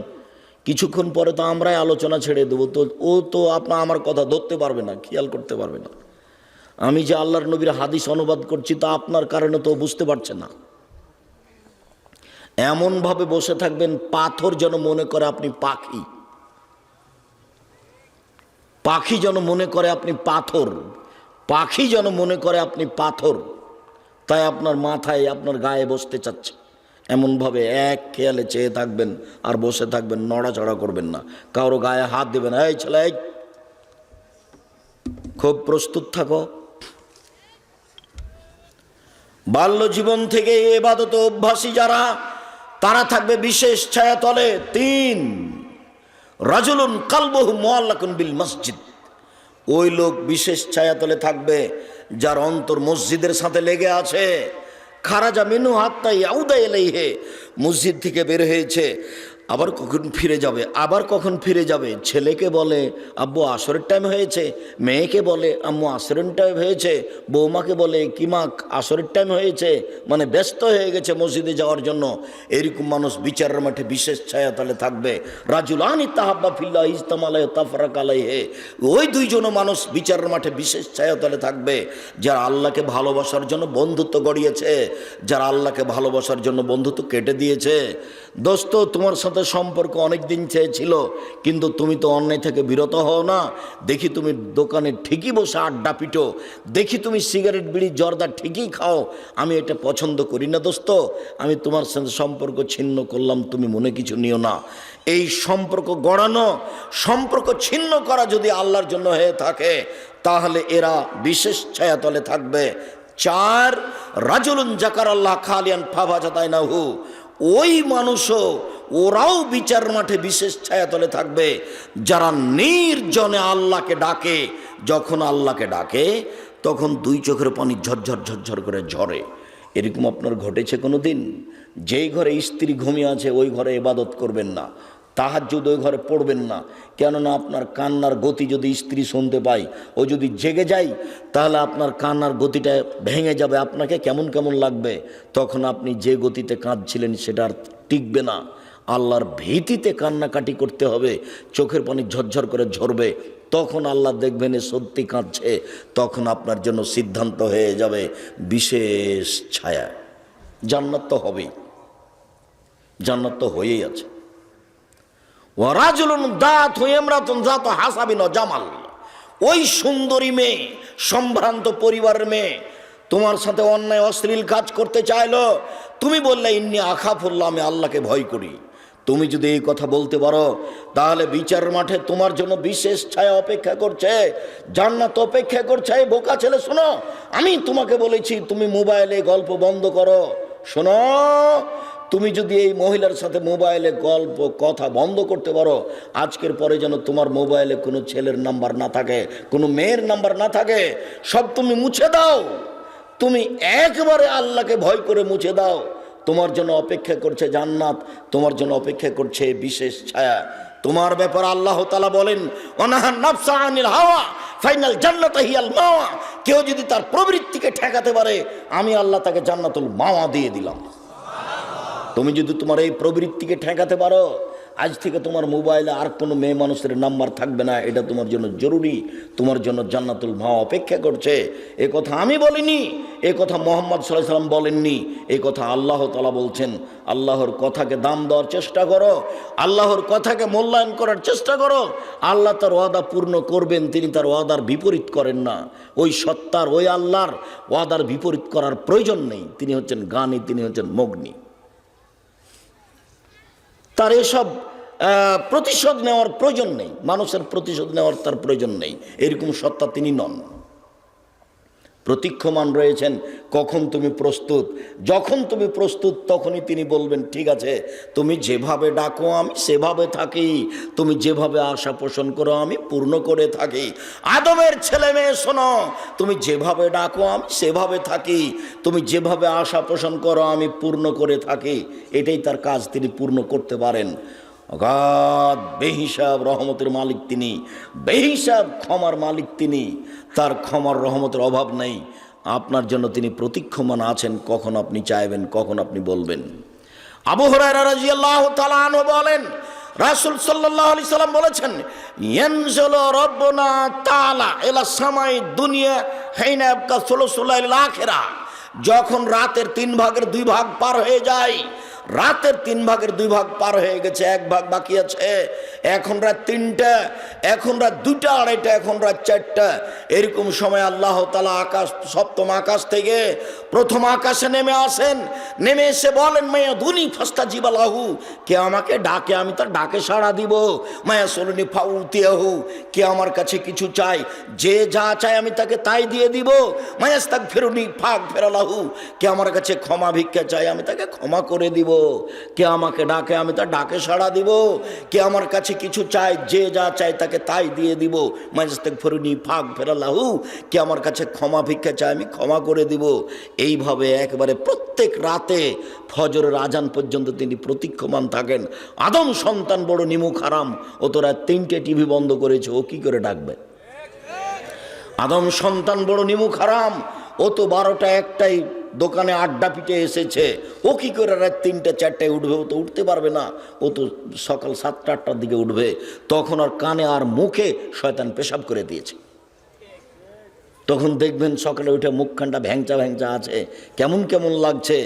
কিছুক্ষণ পরে তো আমরাই আলোচনা ছেড়ে দেবো, তো ও তো আমার কথা ধরতে পারবে না, খেয়াল করতে পারবে না। আমি যে আল্লাহর নবীর হাদিস অনুবাদ করছি তা আপনার কারণে তো বুঝতে পারছে না। এমনভাবে বসে থাকবেন, পাথর যেন মনে করে আপনি পাখি, পাখি যেন মনে করে আপনি পাথর, পাখি যেন মনে করে আপনি পাথর, তাই আপনার মাথায়, আপনার গায়ে বসতে চাচ্ছে। এমনভাবে এক খেয়ালে চেয়ে থাকবেন আর বসে থাকবেন, নড়াচড়া করবেন না, কারো গায়ে হাত দেবেন। এই ছেলে, খুব প্রস্তুত থাকো। বাল্য জীবন থেকে ইবাদতে অভ্যাসী যারা, তারা থাকবে বিশেষ ছায়াতলে। 3, রাজুলুন কালবুহু মুআল্লাকুন বিল মসজিদ, ওই লোক বিশেষ ছায়াতলে থাকবে যার অন্তর মসজিদের সাথে লেগে আছে। খারাজা মিনহু হাত্তা ইয়াউদা ইলাইহি, মসজিদ থেকে বের হয়েছে, আবার কখন ফিরে যাবে, আবার কখন ফিরে যাবে। ছেলেকে বলে আব্বু আসরের টাইম হয়েছে, মেয়েকে বলে আম্মু আসরের টাইম হয়েছে, বৌমাকে বলে কিমা আসরের টাইম হয়েছে, মানে ব্যস্ত হয়ে গেছে মসজিদে যাওয়ার জন্য। এরকম মানুষ বিচারের মাঠে বিশেষ ছায়াতলে থাকবে। রাজুলানি তাহাব্বা ফিল্লাহ ইজতামা আলাইহি তাফারাকা আলাইহি, ওই 2 জন মানুষ বিচারের মাঠে বিশেষ ছায়াতলে থাকবে যারা আল্লাহকে ভালোবাসার জন্য বন্ধুত্ব গড়িয়েছে, যারা আল্লাহকে ভালোবাসার জন্য বন্ধুত্ব কেটে দিয়েছে। দোস্ত, তোমার সাথে সম্পর্ক অনেক দিন চেয়েছিল, কিন্তু তুমি তো অন্যায় থেকে বিরত হও না। দেখি তুমি দোকানে ঠিকই বসে আড্ডা পিটো, দেখি তুমি সিগারেট বিড়ি জর্দা ঠিকই খাও। আমি এটা পছন্দ করি না দোস্ত, আমি তোমার সাথে সম্পর্ক ছিন্ন করলাম, তুমি মনে কিছু নিও না। এই সম্পর্ক গড়ানো, সম্পর্ক ছিন্ন করা যদি আল্লাহর জন্য হয়ে থাকে, তাহলে এরা বিশেষ ছায়াতলে থাকবে। 4, রাজুলুন জাকারাল্লাহ খালিয়ান ফাফাজাতাইনাহু, ওই মানুষও, ওরাও বিচার মাঠে বিশেষ ছায়াতলে থাকবে যারা নির্জনে আল্লাহকে ডাকে। যখন আল্লাহকে ডাকে তখন দুই চোখের পানি ঝরঝর ঝরঝর করে ঝরে। এরকম আপনার ঘটেছে কোনো দিন? যেই ঘরে স্ত্রী ঘুমিয়ে আছে ওই ঘরে ইবাদত করবেন না, তাহাজ্জুদ ওই ঘরে পড়বেন না। কেননা আপনার কান্নার গতি যদি স্ত্রী শুনতে পায়, ও যদি জেগে যায়, তাহলে আপনার কান্নার গতিটা ভেঙে যাবে, আপনাকে কেমন কেমন লাগবে। তখন আপনি যে গতিতে কাঁদছিলেন সেটা আর টিকবে না। আল্লাহর ভীতিতে কান্নাকাটি করতে হবে, চোখের পানি ঝরঝর করে ঝরবে। তখন আল্লাহ দেখবেন এ সত্যি কাঁদছে, তখন আপনার জন্য সিদ্ধান্ত হয়ে যাবে বিশেষ ছায়া। জান্নাত তো হবেই, জান্নাত তো হয়েই আছে। ওয়ারাজুলুন দাত ইমরাতুন যাত হাসাবিন ওয়া জামাল, ওই সুন্দরী মেয়ে, সম্ভ্রান্ত পরিবারের মেয়ে তোমার সাথে অন্যায় অশ্লীল কাজ করতে চাইলো, তুমি বললে ইন্নী আখাফুল্লাহ, আমি আল্লাহকে ভয় করি। তুমি যদি এই কথা বলতে পারো তাহলে বিচার মাঠে তোমার জন্য বিশেষ ছায়া অপেক্ষা করছে, জান্নাত অপেক্ষা করছে। এই বোকা ছেলে শোনো, আমি তোমাকে বলেছি তুমি মোবাইলে গল্প বন্ধ করো। শোনো, তুমি যদি এই মহিলার সাথে মোবাইলে গল্প কথা বন্ধ করতে পারো, আজকের পরে যেন তোমার মোবাইলে কোনো ছেলের নাম্বার না থাকে, কোনো মেয়ের নাম্বার না থাকে, সব তুমি মুছে দাও। তুমি একবারে আল্লাহকে ভয় করে মুছে দাও। তোমার জন্য অপেক্ষা করছে জান্নাত, তোমার জন্য অপেক্ষা করছে বিশেষ ছায়া। তোমার ব্যাপারে আল্লাহ তাআলা বলেন, ওয়ানাহান নাফসা আনিল হাওয়া ফাইনাল জান্নাতা হিয়াল মাওয়া। কেউ যদি তার প্রবৃত্তিকে ঠেকাতে পারে, আমি আল্লাহ তাকে জান্নাতুল মাওয়া দিয়ে দিলাম। তুমি যদি তোমার এই প্রবৃত্তিকে ঠেকাতে পারো, আজ থেকে তোমার মোবাইলে আর কোনো মেয়ে মানুষের নাম্বার থাকবে না। এটা তোমার জন্য জরুরি, তোমার জন্য জান্নাতুল মাওয়া অপেক্ষা করছে। এ কথা আমি বলিনি, এ কথা মুহাম্মদ সাল্লাল্লাহু আলাইহি ওয়াসাল্লাম বলেননি, এ কথা আল্লাহ তাআলা বলছেন। আল্লাহর কথাকে দাম দেওয়ার চেষ্টা করো, আল্লাহর কথাকে মূল্যায়ন করার চেষ্টা করো। আল্লাহ তার ওয়াদা পূর্ণ করবেন, তিনি তার ওয়াদার বিপরীত করেন না। ওই সত্তার, ওই আল্লাহর ওয়াদার বিপরীত করার প্রয়োজন নেই। তিনি হচ্ছেন জ্ঞানী, তিনি হচ্ছেন মগ্নী। তার এসব প্রতিশোধ নেওয়ার প্রয়োজন নেই, মানুষের প্রতিশোধ নেওয়ার তার প্রয়োজন নেই। এরকম সত্তা তিনি নন। প্রতীক্ষমান রয়েছেন কখন তুমি প্রস্তুত। যখন তুমি প্রস্তুত তখনই তিনি বলবেন, ঠিক আছে, তুমি যেভাবে ডাকো আমি সেভাবে থাকি, তুমি যেভাবে আশা পোষণ করো আমি পূর্ণ করে থাকি। আদমের ছেলে মেয়ে শোনো, তুমি যেভাবে ডাকো আমি সেভাবে থাকি, তুমি যেভাবে আশা পোষণ করো আমি পূর্ণ করে থাকি। এটাই তার কাজ, তিনি পূর্ণ করতে পারেন। অগাধ বেহিসাব রহমতের মালিক তিনি, বেহিসাব ক্ষমার মালিক তিনি। তার ক্ষমার রহমতের অভাব নেই। আপনার জন্য তিনি প্রতীক্ষমান আছেন, কখন আপনি চাইবেন, কখন আপনি বলবেন। আবু হুরায়রা রাদিয়াল্লাহু তাআলা আনহু বলেন, রাসূল সাল্লাল্লাহু আলাইহি সাল্লাম বলেছেন, ইয়ানজিলু রাব্বুনা তাআলা ইলা সামাই দুনিয়া হাইনা ইয়াবকা সুলুসুল লাইল আখিরা। যখন রাতের 3 ভাগের 2 ভাগ পার হয়ে যায়, রাতের 3 ভাগের 2 ভাগ পার হয়ে গেছে, 1 ভাগ বাকি আছে। এখন রাত 3টা, এখন রাত 2টা, 2:30, এখন রাত 4টা। এরকম সময় আল্লাহ তাআলা আকাশ, 7ম আকাশ থেকে 1ম আকাশে নেমে আসেন। নেমে এসে বলেন, মায়া দুনি ফাস্তাজিবা লাহু, কে আমাকে ডাকে আমি তার ডাকে সাড়া দিব। মায়া সলনি ফাউতিয়াহু, কে আমার কাছে কিছু চাই, যে যা চায় আমি তাকে তাই দিয়ে দিব। মায়াস্তাগফিরুনি ফাগফিরলাহু, কে আমার কাছে ক্ষমা ভিক্ষা চাই আমি তাকে ক্ষমা করে দিব। কে আমাকে ডাকে আমি তার ডাকে সাড়া দিব। কে আমার কাছে কিছু চায়, যে যা চায় তাকে তাই দিয়ে দিব। মায়াস্তাগফিরুনি ফাগফিরলাহু, কে আমার কাছে ক্ষমা ভিক্ষা চায় আমি ক্ষমা করে দিব। এইভাবে একবারে প্রত্যেক রাতে ফজরের আজান পর্যন্ত তিনি প্রতীক্ষমান থাকেন। আদম সন্তান বড় নিমুখ হারাম, ও তোরা 3টে টিভি বন্ধ করেছে, ও কি করে ডাকবে? আদম সন্তান বড় নিমুখ হারাম, ও তো 12টা 1টায় দোকানে আড্ডা পিটে এসেছে, ও কি করে রাত 3টে 4টায় উঠবে? ও তো উঠতে পারবে না, ও তো সকাল 7টা 8টার দিকে উঠবে। তখন আর কানে আর মুখে শয়তান পেশাব করে দিয়েছে। তখন দেখবেন সকালে উঠে মুখখানটা ভ্যাংচা ভ্যাংচা আছে, কেমন কেমন লাগছে।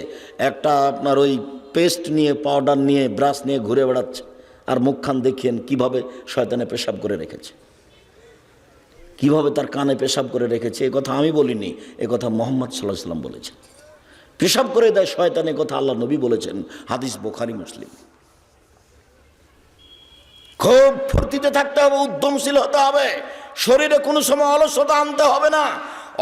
একটা আপনার ওই পেস্ট নিয়ে, পাউডার নিয়ে, ব্রাশ নিয়ে ঘুরে বেড়াচ্ছে, আর মুখখান দেখিয়েন কিভাবে শয়তানে পেশাব করে রেখেছে, কিভাবে তার কানে পেশাব করে রেখেছে। এ কথা আমি বলিনি, এ কথা মুহাম্মদ সাল্লাল্লাহু আলাইহি ওয়াসাল্লাম বলেছেন। পেশাব করে দেয় শয়তান, এ কথা আল্লাহ নবী বলেছেন, হাদিস বুখারী মুসলিম। খুব ফুর্তিতে থাকতে হবে, উদ্যমশীল হতে হবে, শরীরে কোনো সময় অলসতা আনতে হবে না।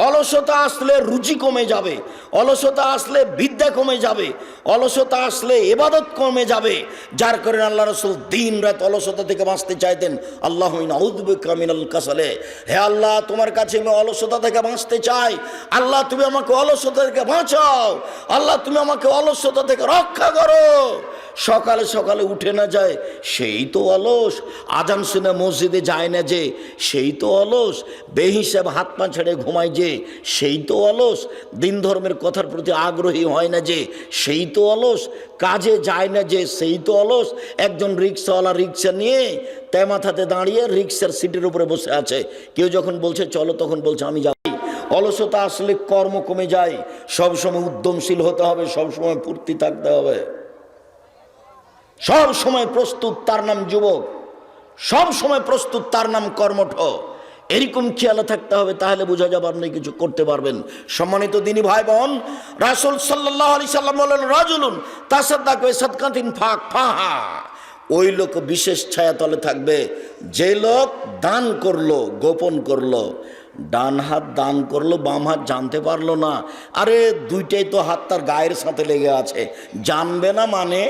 অলসতা আসলে রুচি কমে যাবে, অলসতা আসলে বিদ্যা কমে যাবে, অলসতা আসলে ইবাদত কমে যাবে। যার কারণে আল্লাহ রাসূল দিন রাত অলসতা থেকে বাঁচতে চাইতেন। আল্লাহুম্মা আউযু বিকা মিনাল কাসালে, হে আল্লাহ তোমার কাছে আমি অলসতা থেকে বাঁচতে চাই। আল্লাহ তুমি আমাকে অলসতা থেকে বাঁচাও, আল্লাহ তুমি আমাকে অলসতা থেকে রক্ষা করো। সকালে সকালে উঠে না যায় সেই তো অলস, আজান শুনে মসজিদে যায় না যে সেই তো অলস, বেহিসাব হাত পা ছেড়ে ঘুমায় যে সেই তো অলস, দিন ধর্মের কথার প্রতি আগ্রহী হয় না যে সেই তো অলস, কাজে যায় না যে সেই তো অলস। একজন রিক্সাওয়ালা রিক্সা নিয়ে তেমাথাতে দাঁড়িয়ে রিক্সার সিটের উপরে বসে আছে, কেউ যখন বলছে চলো তখন বলছে আমি যাই। অলসতা আসলে কর্ম কমে যায়। সবসময় উদ্যমশীল হতে হবে, সবসময় ফুর্তি থাকতে হবে, সব সময় প্রস্তুত তার নাম যুবক, সব সময় প্রস্তুত তার নাম কর্মঠ। এরকম খেয়াল থাকতে হবে, তাহলে বোঝা যাবে আপনি কিছু করতে পারবেন। সম্মানিত দিনী ভাই বোন, রাসূল সাল্লাল্লাহু আলাইহি সাল্লাম বলেন রাজুলুন তাসাদ্দাক বিসাদকাতিন ফাহা, ওই লোক বিশেষ ছায়াতলে থাকবে যে লোক দান করলো, গোপন করলো। ডান হাত দান করলো, বাম হাত জানতে পারলো না। আরে দুইটাই তো হাত তার গায়ের সাথে লেগে আছে, জানবে না মানে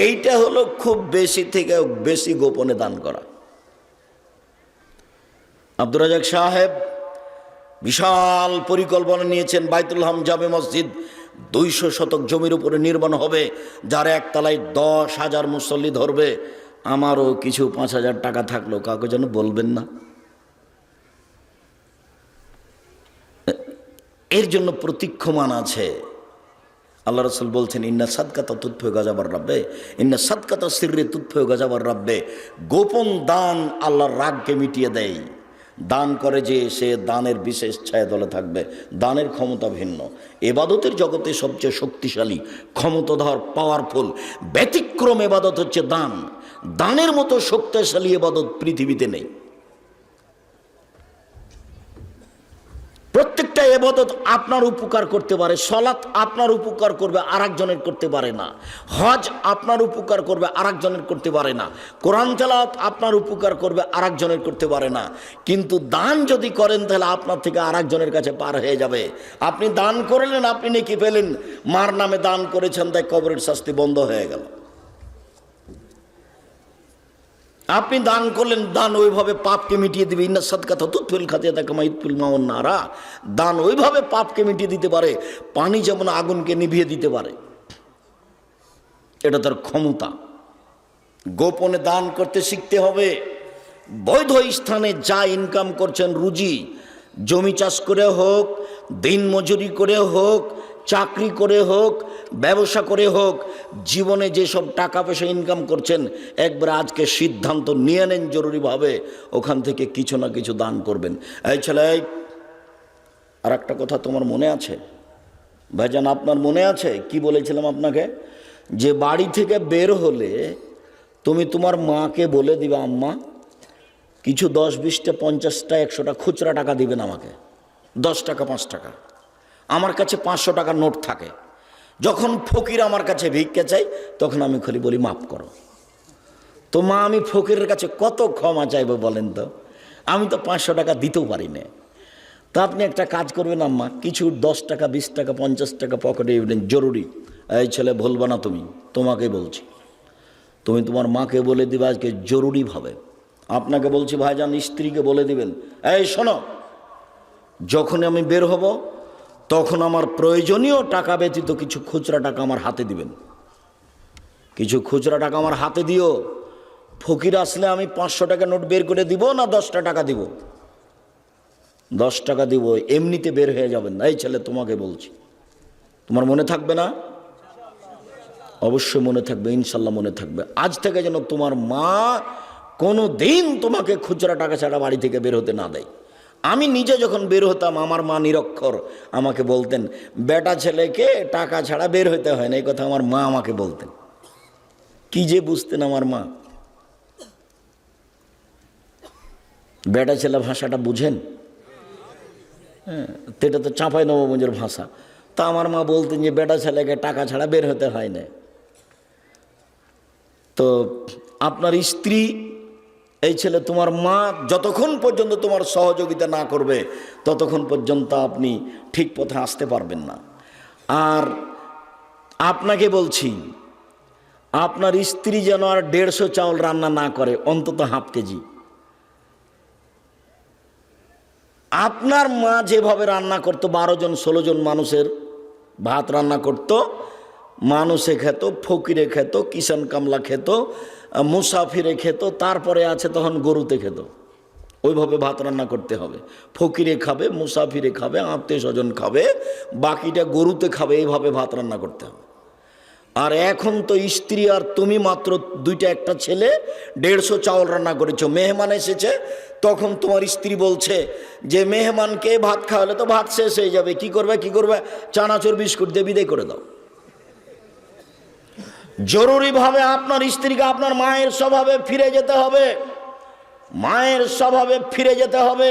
এইটা হলো খুব বেশি থেকে বেশি গোপনে দান করা। আব্দুর রাজাক সাহেব বিশাল পরিকল্পনা নিয়েছেন, বাইতুল হাম জামে মসজিদ 200 শতক জমির উপরে নির্মাণ হবে, যার একতলায় 10,000 মুসল্লি ধরবে। আমারও কিছু 5,000 টাকা থাকলো, কাউকে যেন বলবেন না। এর জন্য প্রতীক্ষমান আছে। আল্লাহ রাসূল বলছেন ইন্না সাদকাতা তুতফিউ গাযাবার রাব্বে, ইন্না সাদকাতা সিররি তুতফিউ গাযাবার রাব্বে। গোপন দান আল্লাহর রাগকে মিটিয়ে দেয়। দান করে যে সে দানের বিশেষ ছায়াতলে থাকবে। দানের ক্ষমতা ভিন্ন। ইবাদতের জগতে সবচেয়ে শক্তিশালী, ক্ষমতাধর, পাওয়ারফুল, ব্যতিক্রম ইবাদত হচ্ছে দান। দানের মতো শক্তিশালী ইবাদত পৃথিবীতে নেই। প্রত্যেকটা ইবাদত আপনার উপকার করতে পারে। সালাত আপনার উপকার করবে, আরেকজনের করতে পারে না। হজ আপনার উপকার করবে, আরেকজনের করতে পারে না। কোরআন তেলাওয়াত আপনার উপকার করবে, আরেকজনের করতে পারে না। কিন্তু দান যদি করেন তাহলে আপনার থেকে আরেকজনের কাছে পার হয়ে যাবে। আপনি দান করলেন, আপনি নেকি পেলেন। মার নামে দান করেছেন, তাই কবরের শাস্তি বন্ধ হয়ে গেল। আপনি দান করলেন, দান ওইভাবে পাপকে মিটিয়ে দিবে। ইন্না সাদকাতা তুতফিউল খাতিয়াতা কামা ইতফিউল মাউন নারা। দান ওইভাবে পাপকে মিটিয়ে দিতে পারে, পানি যেমন আগুনকে নিভিয়ে দিতে পারে। এটা তার ক্ষমতা। গোপনে দান করতে শিখতে হবে। বৈধ স্থানে যা ইনকাম করছেন রুজি, জমি চাষ করে হোক, দিন মজুরি করে হোক, চাকরি করে হোক, ব্যবসা করে হোক, জীবনে যেসব টাকা পয়সা ইনকাম করছেন একবার আজকে সিদ্ধান্ত নিয়ে নেন জরুরিভাবে ওখান থেকে কিছু না কিছু দান করবেন। এই ছেলে, আর একটা কথা তোমার মনে আছে ভাইজান? আপনার মনে আছে কি বলেছিলাম আপনাকে? যে বাড়ি থেকে বের হলে তুমি তোমার মাকে বলে দিবে আম্মা কিছু 10, 20টা, 50টা, 100টা খুচরা টাকা দিবেন আমাকে। 10 টাকা, 5 টাকা। আমার কাছে 500 টাকার নোট থাকে। যখন ফকির আমার কাছে ভিক্ষা চাই তখন আমি খালি বলি মাফ করো। তো মা, আমি ফকিরের কাছে কত ক্ষমা চাইবো বলেন তো? আমি তো 500 টাকা দিতেও পারি না। তা আপনি একটা কাজ করবেন আম্মা, কিছু 10 টাকা, 20 টাকা, 50 টাকা পকেটে ইভেন জরুরি। এই ছেলে, বলবা না তুমি, তোমাকে বলছি। তুমি তোমার মাকে বলে দিবে আজকে জরুরিভাবে। আপনাকে বলছি ভাইজান, স্ত্রীকে বলে দিবেন, এই শোনো, যখন আমি বের হব তখন আমার প্রয়োজনীয় টাকা ব্যতীত কিছু খুচরা টাকা আমার হাতে দিবেন। কিছু খুচরা টাকা আমার হাতে দিও। ফকির আসলে আমি 500 টাকা নোট বের করে দিব না 10টা টাকা দিব? 10 টাকা দিব। এমনিতে বের হয়ে যাবেন না। এই ছেলে, তোমাকে বলছি, তোমার মনে থাকবে না? অবশ্যই মনে থাকবে, ইনশাল্লাহ মনে থাকবে। আজ থেকে যেন তোমার মা কোনো দিন তোমাকে খুচরা টাকা ছাড়া বাড়ি থেকে বের হতে না দেয়। আমি নিজে যখন বের হতাম আমার মা নিরক্ষর আমাকে বলতেন, বেটা ছেলেকে টাকা ছাড়া বের হতে হয় না। এই কথা আমার মা আমাকে বলতেন। কি যে বুঝতেন আমার মা। বেটা ছেলে ভাষাটা বুঝেন? হ্যাঁ, এটা তো চাঁপাই নবাবগঞ্জের ভাষা। তা আমার মা বলতেন যে বেটা ছেলেকে টাকা ছাড়া বের হতে হয় না। তো আপনার স্ত্রী এই ছেলে তোমার মা যতক্ষণ পর্যন্ত তোমার সহযোগিতা না করবে ততক্ষণ পর্যন্ত আপনি ঠিক পথে আসতে পারবেন না। আর আপনাকে বলছি, আপনার স্ত্রী যেন আর 150 চাউল রান্না না করে, অন্তত হাফ কেজি। আপনার মা যেভাবে রান্না করতো, 12 জন 16 জন মানুষের ভাত রান্না করত, মানুষে খেত, ফকিরে খেত, কিষান কামলা খেত, মুসাফিরে খেত, তারপরে আছে তখন গরুতে খেত। ওইভাবে ভাত রান্না করতে হবে। ফকিরে খাবে, মুসাফিরে খাবে, আত্মীয় স্বজন খাবে, বাকিটা গরুতে খাবে, এইভাবে ভাত রান্না করতে হবে। আর এখন তো স্ত্রী আর তুমি মাত্র দুইটা, একটা ছেলে, 150 চাউল রান্না করেছো, মেহমান এসেছে, তখন তোমার স্ত্রী বলছে যে মেহমানকে ভাত খাওয়ালে তো ভাত শেষ হয়ে যাবে, কি করবে, চানাচুর বিস্কুট দিয়ে বিদায় করে দাও। জরুরিভাবে আপনার স্ত্রীকে আপনার মায়ের স্বভাবে ফিরে যেতে হবে, মায়ের স্বভাবে ফিরে যেতে হবে,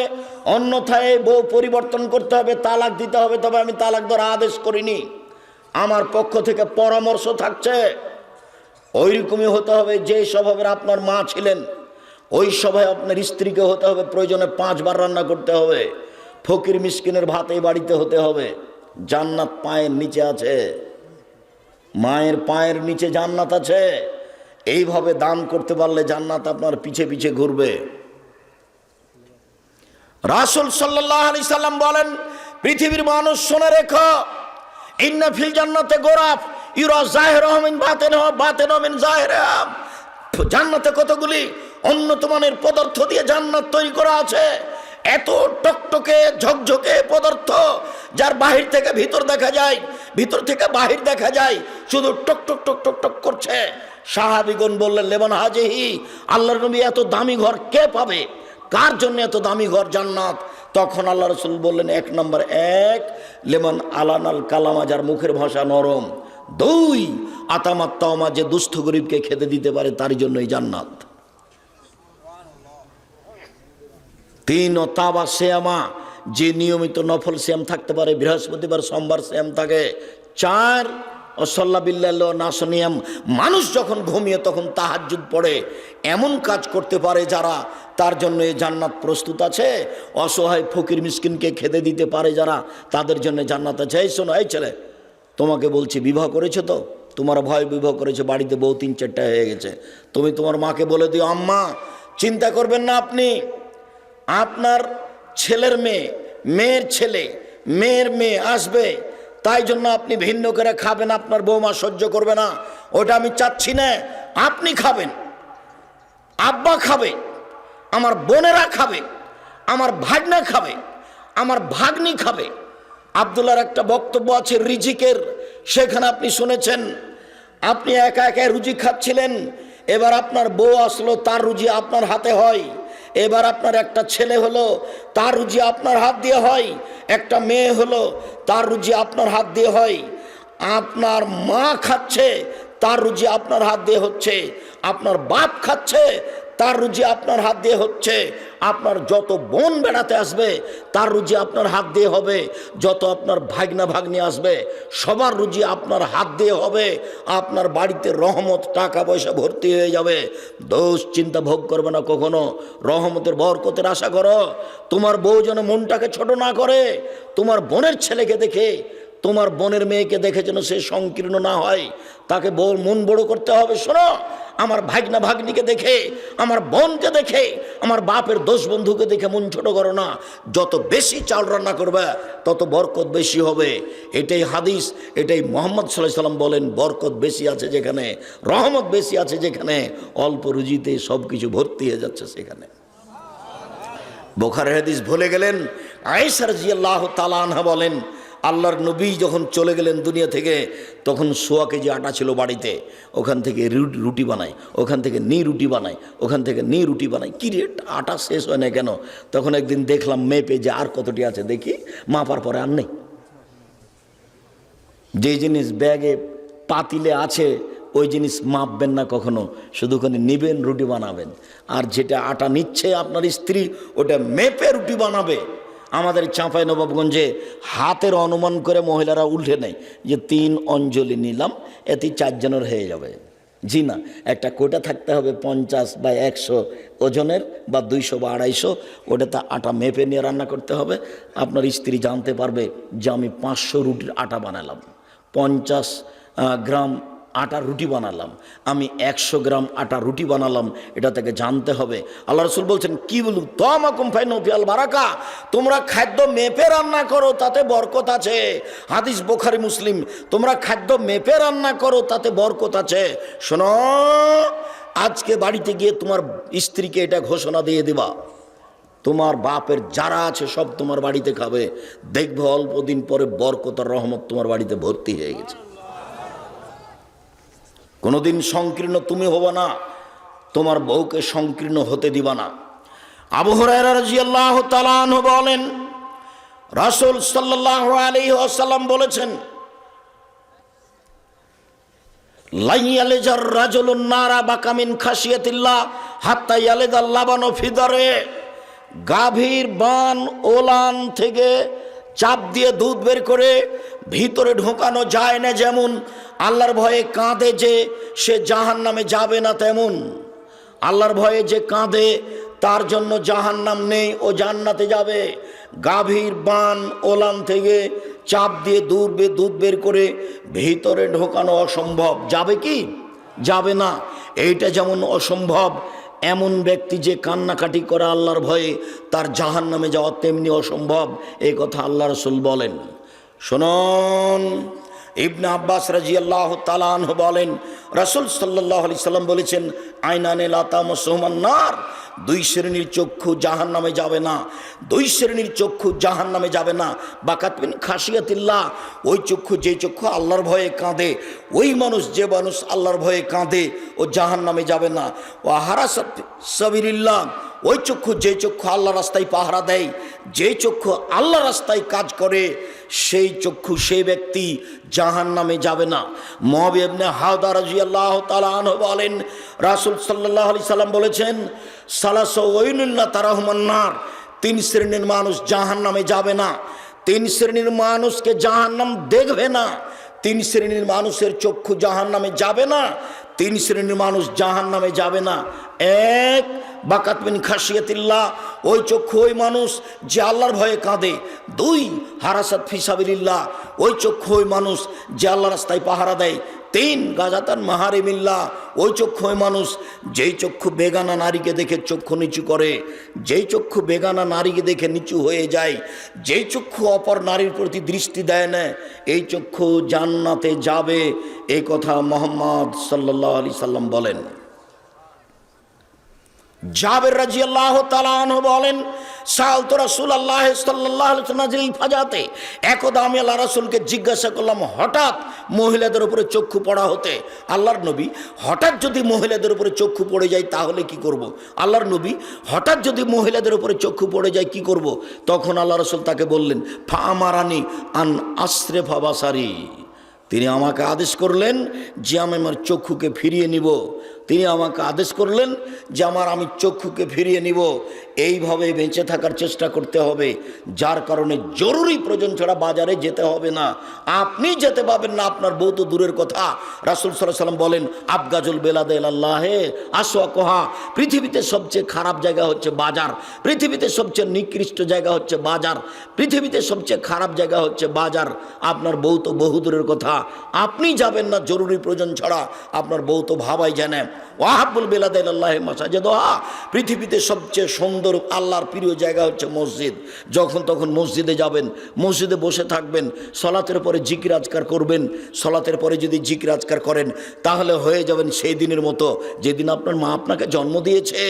অন্যথায় বউ পরিবর্তন করতে হবে, তালাক দিতে হবে। তবে আমি তালাক দেওয়ার আদেশ করিনি, আমার পক্ষ থেকে পরামর্শ থাকছে। ওইরকমই হতে হবে যে স্বভাবের আপনার মা ছিলেন, ওই স্বভাবে আপনার স্ত্রীকে হতে হবে। প্রয়োজনে 5 বার রান্না করতে হবে, ফকির মিসকিনের ভাত এই বাড়িতে হতে হবে। জান্নাত পায়ের নিচে আছে, মায়ের পায়ের নিচে জান্নাত আছে। এইভাবে দান করতে পারলে জান্নাত আপনার পিছে পিছে ঘুরবে। রাসূল সাল্লাল্লাহু আলাইহি সাল্লাম বলেন, পৃথিবীর মানুষ শুনে রেখো, ইন্না ফিল জান্নাতে গোরাফ ইউরা যাহিরুহু মিন বাতিনিহা বাতিনুহু মিন যাহিরিহা। জান্নাতে কতগুলি উন্নত মানের পদার্থ দিয়ে জান্নাত তৈরি করা আছে। এত টকটকে ঝকঝকে পদার্থ, যার বাহির থেকে ভিতর দেখা যায়, ভিতর থেকে বাহির দেখা যায়, শুধু টক টক টক টক টক করছে। সাহাবীগণ বললেন, লেমান হাজিহি, আল্লাহর নবী এত দামি ঘর কে পাবে, কার জন্য এত দামি ঘর জান্নাত? তখন আল্লাহ রাসূল বললেন, 1 নম্বর, লেমান আলানাল কালামা, যার মুখের ভাষা নরম। 2 আতামাত তাওমা, যে দুস্থ গরিবকে খেতে দিতে পারে, তার জন্যই জান্নাত। 3 তাবা সিয়ামা, যে নিয়মিত নফল সিয়াম থাকতে পারে, বৃহস্পতিবার সোমবার সিয়াম থাকে। 4 অসল্লা বিল্লাহ নাসনিয়াম, মানুষ যখন ঘুমিয়ে তখন তাহাজ্জুদ পড়ে, এমন কাজ করতে পারে যারা, তার জন্য এই জান্নাত প্রস্তুত আছে। অসহায় ফকির মিসকিনকে খেতে দিতে পারে যারা, তাদের জন্য জান্নাত আছে। এই শোনো, এই ছেলে, তোমাকে বলছি, বিবাহ করেছো তো, তোমার ভয় বিবাহ করেছো, বাড়িতে বউ 3-4টা হয়ে গেছে। তুমি তোমার মাকে বলে দিও, আম্মা চিন্তা করবেন না, আপনি আপনার ছেলের মেয়ে, মেয়ের ছেলে, মেয়ের মেয়ে আসবে, তাই জন্য আপনি ভিন্ন করে খাবেন, আপনার বৌমা সহ্য করবে না, ওটা আমি চাচ্ছি না। আপনি খাবেন, আব্বা খাবে, আমার বোনেরা খাবে, আমার ভাগনা খাবে, আমার ভাগ্নি খাবে। আব্দুল্লাহর একটা বক্তব্য আছে রিজিকের, সেখানে আপনি শুনেছেন, আপনি একা একা রুজি খাচ্ছিলেন, এবার আপনার বউ আসলো, তার রুজি আপনার হাতে হয়। এবার আপনার একটা ছেলে হলো, তার রুজি আপনার হাত দিয়ে হয়। একটা মেয়ে হলো, তার রুজি আপনার হাত দিয়ে হয়। আপনার মা খাচ্ছে, তার রুজি আপনার হাত দিয়ে হচ্ছে। আপনার বাপ খাচ্ছে, তার রুজি আপনার হাত দিয়ে হচ্ছে। আপনার যত বোন বেড়াতে আসবে, তার রুজি আপনার হাত দিয়ে হবে। যত আপনার ভাগনা ভাগ্নি আসবে, সবার রুজি আপনার হাত দিয়ে হবে। আপনার বাড়িতে রহমত, টাকা পয়সা ভর্তি হয়ে যাবে। দোষ চিন্তা ভোগ করবে না কখনো, রহমতের বরকতের আশা করো। তোমার বউ যেন মনটাকে ছোট না করে, তোমার বোনের ছেলেকে দেখে, তোমার বোনের মেয়েকে দেখে যেন সে সংকীর্ণ না হয়, তাকে মন বড় করতে হবে। শোনো, আমার ভাগনা ভাগ্নিকে দেখে, আমার বোনকে দেখে, আমার বাপের দোষ বন্ধুকে দেখে মন ছোট করো না। যত বেশি চাল রান্না করবে, তত বরকত বেশি হবে। এটাই হাদিস, এটাই মুহাম্মদ সাল্লাল্লাহু আলাইহি সাল্লাম বলেন, বরকত বেশি আছে যেখানে, রহমত বেশি আছে যেখানে, অল্প রুজিতে সব কিছু ভর্তি হয়ে যাচ্ছে সেখানে। বুখারীর হাদিস ভুলে গেলেন? আয়েশা রাদিয়াল্লাহু তাআলা আনহা বলেন, আল্লাহর নবী যখন চলে গেলেন দুনিয়া থেকে, তখন 100 কেজি আটা ছিল বাড়িতে। ওখান থেকে রুটি বানায়, ওখান থেকে রুটি বানায়, ওখান থেকে রুটি বানায়। কি রেট, আটা শেষ হয় না কেন? তখন একদিন দেখলাম মেপে যে আর কতটি আছে, দেখি মাপার পরে আর নেই। যে জিনিস ব্যাগে পাতিলে আছে, ওই জিনিস মাপবেন না কখনো, শুধু ওখানে নেবেন, রুটি বানাবেন। আর যেটা আটা নিচ্ছে আপনার স্ত্রী, ওটা মেপে রুটি বানাবে। আমাদের চাঁপাইনবাবগঞ্জে হাতের অনুমান করে মহিলারা উল্টে নেয় যে 3 অঞ্জলি নিলাম, এতে 4 জনের হয়ে যাবে। জি না, একটা কোটা থাকতে হবে 50 বা 100 ওজনের, বা 200 বা 250, ওটাতে আটা মেপে নিয়ে রান্না করতে হবে। আপনার স্ত্রী জানতে পারবে যে আমি 500 রুটির আটা বানালাম, 50 গ্রাম আটা রুটি বানালাম, আমি 100 গ্রাম আটা রুটি বানালাম, এটা থেকে জানতে হবে। আল্লাহ রাসূল বলছেন কি বলু তামাকুম ফাইনু ফিল বারাকা, তোমরা খাদ্য মেপে রান্না করো তাতে বরকত আছে। হাদিস বুখারী মুসলিম। তোমরা খাদ্য মেপে রান্না করো তাতে বরকত আছে। শোনো, আজকে বাড়িতে গিয়ে তোমার স্ত্রীকে এটা ঘোষণা দিয়ে দিবা, তোমার বাপের যারা আছে সব তোমার বাড়িতে খাবে, দেখবে অল্প দিন পরে বরকত আর রহমত তোমার বাড়িতে ভর্তি হয়ে গেছে। কোনোদিন সংকীর্ণ তুমি হবা না, তোমার বউকে সংকীর্ণ হতে দিবা না। আবু হুরায়রা রাদিয়াল্লাহু তাআলা আনহু বলেন, রাসূল সাল্লাল্লাহু আলাইহি ওয়াসাল্লাম বলেছেন, লা ইয়ালিজার রাজুলুন নারা বাকা মিন খাশিয়াতিল্লাহ হাত্তা ইয়ালিদাল লাবানু ফি দারে। গাভীর বান ওলান থেকে চাপ দিয়ে দুধ বের করে ভিতরে ঢোকানো যায় না, যেমন আল্লাহর ভয়ে কাঁদে যে সে জাহান্নামে যাবে না, তেমন আল্লাহর ভয়ে যে কাঁদে তার জন্য জাহান্নাম নেই, ও জান্নাতে যাবে। গাভীর বান ওলান থেকে চাপ দিয়ে দুধ বের করে ভিতরে ঢোকানো অসম্ভব, যাবে কি? যাবে না। এইটা যেমন অসম্ভব, এমন ব্যক্তি যে কান্নাকাটি করে আল্লাহর ভয়ে, তার জাহান্নামে যাওয়া তেমনি অসম্ভব। এই কথা আল্লাহ রাসূল বলেন। শুনুন, ইবনে আব্বাস রাদিয়াল্লাহু তাআলা আনহু বলেন, রাসূল সাল্লাল্লাহু আলাইহি সাল্লাম বলেছেন, আইনানে লা তামাসসুহুমান নার, 2 শ্রেণীর চক্ষু জাহান্নামে যাবে না, 2 শ্রেণীর চক্ষু জাহান্নামে যাবে না। বাকাত মিন খাশিয়াতিল্লাহ, ওই চক্ষু যে চক্ষু আল্লাহর ভয়ে কাঁদে, ওই মানুষ যে মানুষ আল্লাহর ভয়ে কাঁদে ও জাহান্নামে যাবে না। ও হারাসাত সাবিলিল্লাহ, ওই চক্ষু যে চক্ষু আল্লাহ রাস্তায় পাহারা দেয়, যে চক্ষু আল্লাহ রাস্তায় কাজ করে, সেই চক্ষু সেই ব্যক্তি জাহান্নামে যাবে না। মুআবিয়া ইবনে হাওদা রাদিয়াল্লাহু তাআলা আনহু বলেন, রাসূল সাল্লাল্লাহু আলাইহি সাল্লাম বলেছেন, সালাসু ওয়াইনুল্লাহ তারাহুমান নার, 3 শ্রেণীর মানুষ জাহান্নামে যাবে না। 3 শ্রেণীর মানুষকে জাহান্নাম দেখবে না, 3 শ্রেণীর মানুষের চক্ষু জাহান্নামে যাবে না, 3 শ্রেণীর মানুষ জাহান্নামে যাবে না। 1 বাকাত মিন খাশিয়াতিল্লাহ, ওই চক্ষু ওই মানুষ যে আল্লাহর ভয়ে কাঁদে। 2 হারাসাত ফি সাবিলিল্লাহ, ওই চক্ষু ওই মানুষ যে আল্লাহ রাস্তায় পাহারা দেয়। 3 গাজাতান মাহারিমিল্লাহ, ওই চক্ষু ওই মানুষ যেই চক্ষু বেগানা নারীকে দেখে চক্ষু নিচু করে, যেই চক্ষু বেগানা নারীকে দেখে নিচু হয়ে যায়, যেই চক্ষু অপর নারীর প্রতি দৃষ্টি দেয় না, এই চক্ষু জান্নাতে যাবে। এই কথা মুহাম্মদ সাল্লাল্লাহু আলাইহি সাল্লাম বলেন। জাবের রাদিয়াল্লাহু তাআলা আনহু বলেন, সাআলতু রাসূলুল্লাহ সাল্লাল্লাহু আলাইহি ওয়াসাল্লাম ফাজাতে, একদা আমি আল্লাহ রাসূলকে জিজ্ঞাসা করলাম, হঠাৎ মহিলাদের উপরে চক্ষু পড়া হতে, আল্লাহর নবী হঠাৎ যদি মহিলাদের উপরে চক্ষু পড়ে যায় তাহলে কি করব? আল্লাহর নবী হঠাৎ যদি মহিলাদের উপরে চক্ষু পড়ে যায় কি করব? তখন আল্লাহ রাসূল তাকে বললেন, ফা আমারানি আন আসরিফা বাসারি, তিনি আমাকে আদেশ করলেন যে আমি আমার চক্ষুকে ফিরিয়ে নিব। তিনি আমাকে আদেশ করলেন যে আমি চক্ষুকে ফিরিয়ে নিব। এইভাবে বেঁচে থাকার চেষ্টা করতে হবে, যার কারণে জরুরি প্রয়োজন ছাড়া বাজারে যেতে হবে না। আপনি যেতে পাবেন না, আপনার বউ তো দূরের কথা। রাসূল সাল্লাল্লাহু আলাইহি ওয়াসাল্লাম বলেন, আবগাজুল বেলাদে ইলাল্লাহে আসওয়াকুহা, পৃথিবীতে সবচেয়ে খারাপ জায়গা হচ্ছে বাজার, পৃথিবীতে সবচেয়ে নিকৃষ্ট জায়গা হচ্ছে বাজার, পৃথিবীতে সবচেয়ে খারাপ জায়গা হচ্ছে বাজার। আপনার বউ তো বহু দূরের কথা, আপনি যাবেন না জরুরি প্রয়োজন ছাড়া, আপনার বউ তো ভাবাই জানে। ওয়াহাবুল বেলাদে ইলাল্লাহি মাসাজিদুহা, পৃথিবীতে সবচেয়ে সুন্দর আল্লাহর প্রিয় জায়গা হচ্ছে মসজিদ। যখন তখন মসজিদে যাবেন, মসজিদে বসে থাকবেন, সলাতের পরে জিকির আজকার করবেন। সলাতের পরে যদি জিকির আজকার করেন তাহলে হয়ে যাবেন সেই দিনের মতো যেদিন আপনার মা আপনাকে জন্ম দিয়েছে।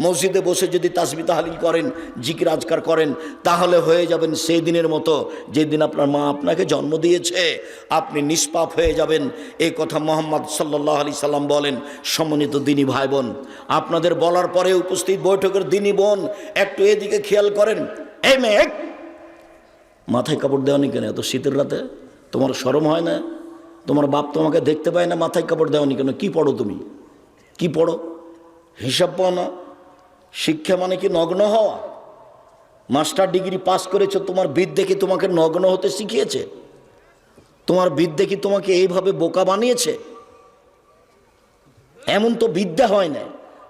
মসজিদে বসে যদি তাসবিহ তাহলিল করেন, জিকির আজকার করেন, তাহলে হয়ে যাবেন সেই দিনের মতো যেদিন আপনার মা আপনাকে জন্ম দিয়েছে। আপনি নিষ্পাপ হয়ে যাবেন। এই কথা মুহাম্মদ সাল্লাল্লাহু আলাইহি সাল্লাম বলেন। সম্মানিত দিনী ভাই বোন, আপনাদের বলার পরে উপস্থিত বৈঠকের দিনী বোন একটু এদিকে খেয়াল করেন। এই মেয়ে, মাথায় কাপড় দেওয়া নি কেন এত শীতের রাতে? তোমার শরম হয় না? তোমার বাপ তোমাকে দেখতে পায় না, মাথায় কাপড় দেওয়া নি কেন? কি পড়ো তুমি? কি পড়ো? হিসাব পাও না? শিক্ষা মানে কি নগ্ন হওয়া? মাস্টার ডিগ্রি পাস করেছো, তোমার বিদ্যে কি তোমাকে নগ্ন হতে শিখিয়েছে? তোমার বিদ্যে কি তোমাকে এইভাবে বোকা বানিয়েছে? এমন তো বিদ্যা হয় না।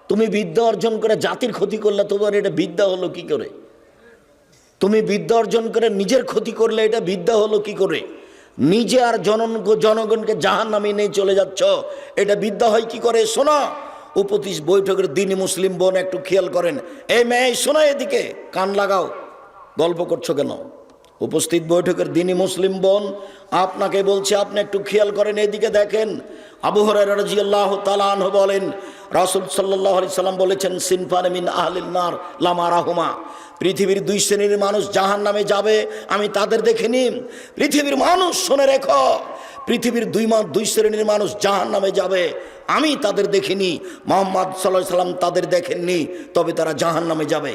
তুমি বিদ্যা অর্জন করে জাতির ক্ষতি করলে তোমার এটা বিদ্যা হলো কি করে? তুমি বিদ্যা অর্জন করে নিজের ক্ষতি করলে এটা বিদ্যা হলো কি করে? নিজে আর জনগণকে জাহান্নামে নিয়ে চলে যাচ্ছ, এটা বিদ্যা হয় কি করে? শোনো, উপদেশ বৈঠকের দিনই মুসলিম বোন একটু খেয়াল করেন। এই মেয়ে শোনো, এদিকে কান লাগাও, গল্প করছো কেন? উপস্থিত বৈঠকের দিনই মুসলিম বোন আপনাকে বলছে, আপনি একটু খেয়াল করেন, এদিকে দেখেন। আবু হুরায়রা রাদিয়াল্লাহু তাআলা আনহু বলেন, রাসূল সাল্লাল্লাহু আলাইহি সাল্লাম বলেছেন, সিনফান মিন আহলিন নার লা মারাহুমা, পৃথিবীর দুই শ্রেণীর মানুষ জাহান্নামে যাবে, আমি তাদের দেখিনি। পৃথিবীর মানুষ শুনে রেখো, পৃথিবীর দুই শ্রেণীর মানুষ জাহান্নামে যাবে, আমি তাদের দেখিনি। মুহাম্মদ সাল্লাল্লাহু আলাইহি সাল্লাম তাদের দেখেননি, তবে তারা জাহান্নামে যাবে।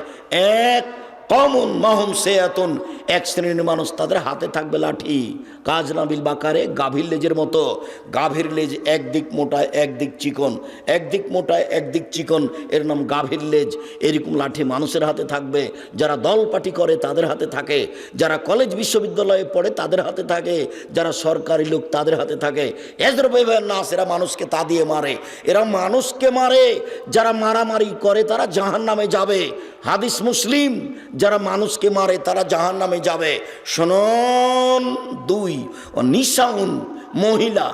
এক কমন মাহুম সেয়াতুন, এক শ্রেণীর মানুষ, তাদের হাতে থাকবে লাঠি, কাজ নাবিল বাকারে, গাভীর লেজের মতো। গাভীর লেজ একদিক মোটা একদিক চিকন, একদিক মোটা একদিক চিকন, এর নাম গাভীর লেজ। এরকম লাঠি মানুষের হাতে থাকবে। যারা দল পার্টি করে তাদের হাতে থাকে, যারা কলেজ বিশ্ববিদ্যালয়ে পড়ে তাদের হাতে থাকে, যারা সরকারি লোক তাদের হাতে থাকে। নাস, এরা মানুষকে তা দিয়ে মারে, এরা মানুষকে মারে। যারা মারামারি করে তারা জাহান্নামে যাবে। হাদিস মুসলিম, যারা মানুষকে মারে তারা জাহান্নামে যাবে। শুনুন, দুই, ও নিসাউন, মহিলা,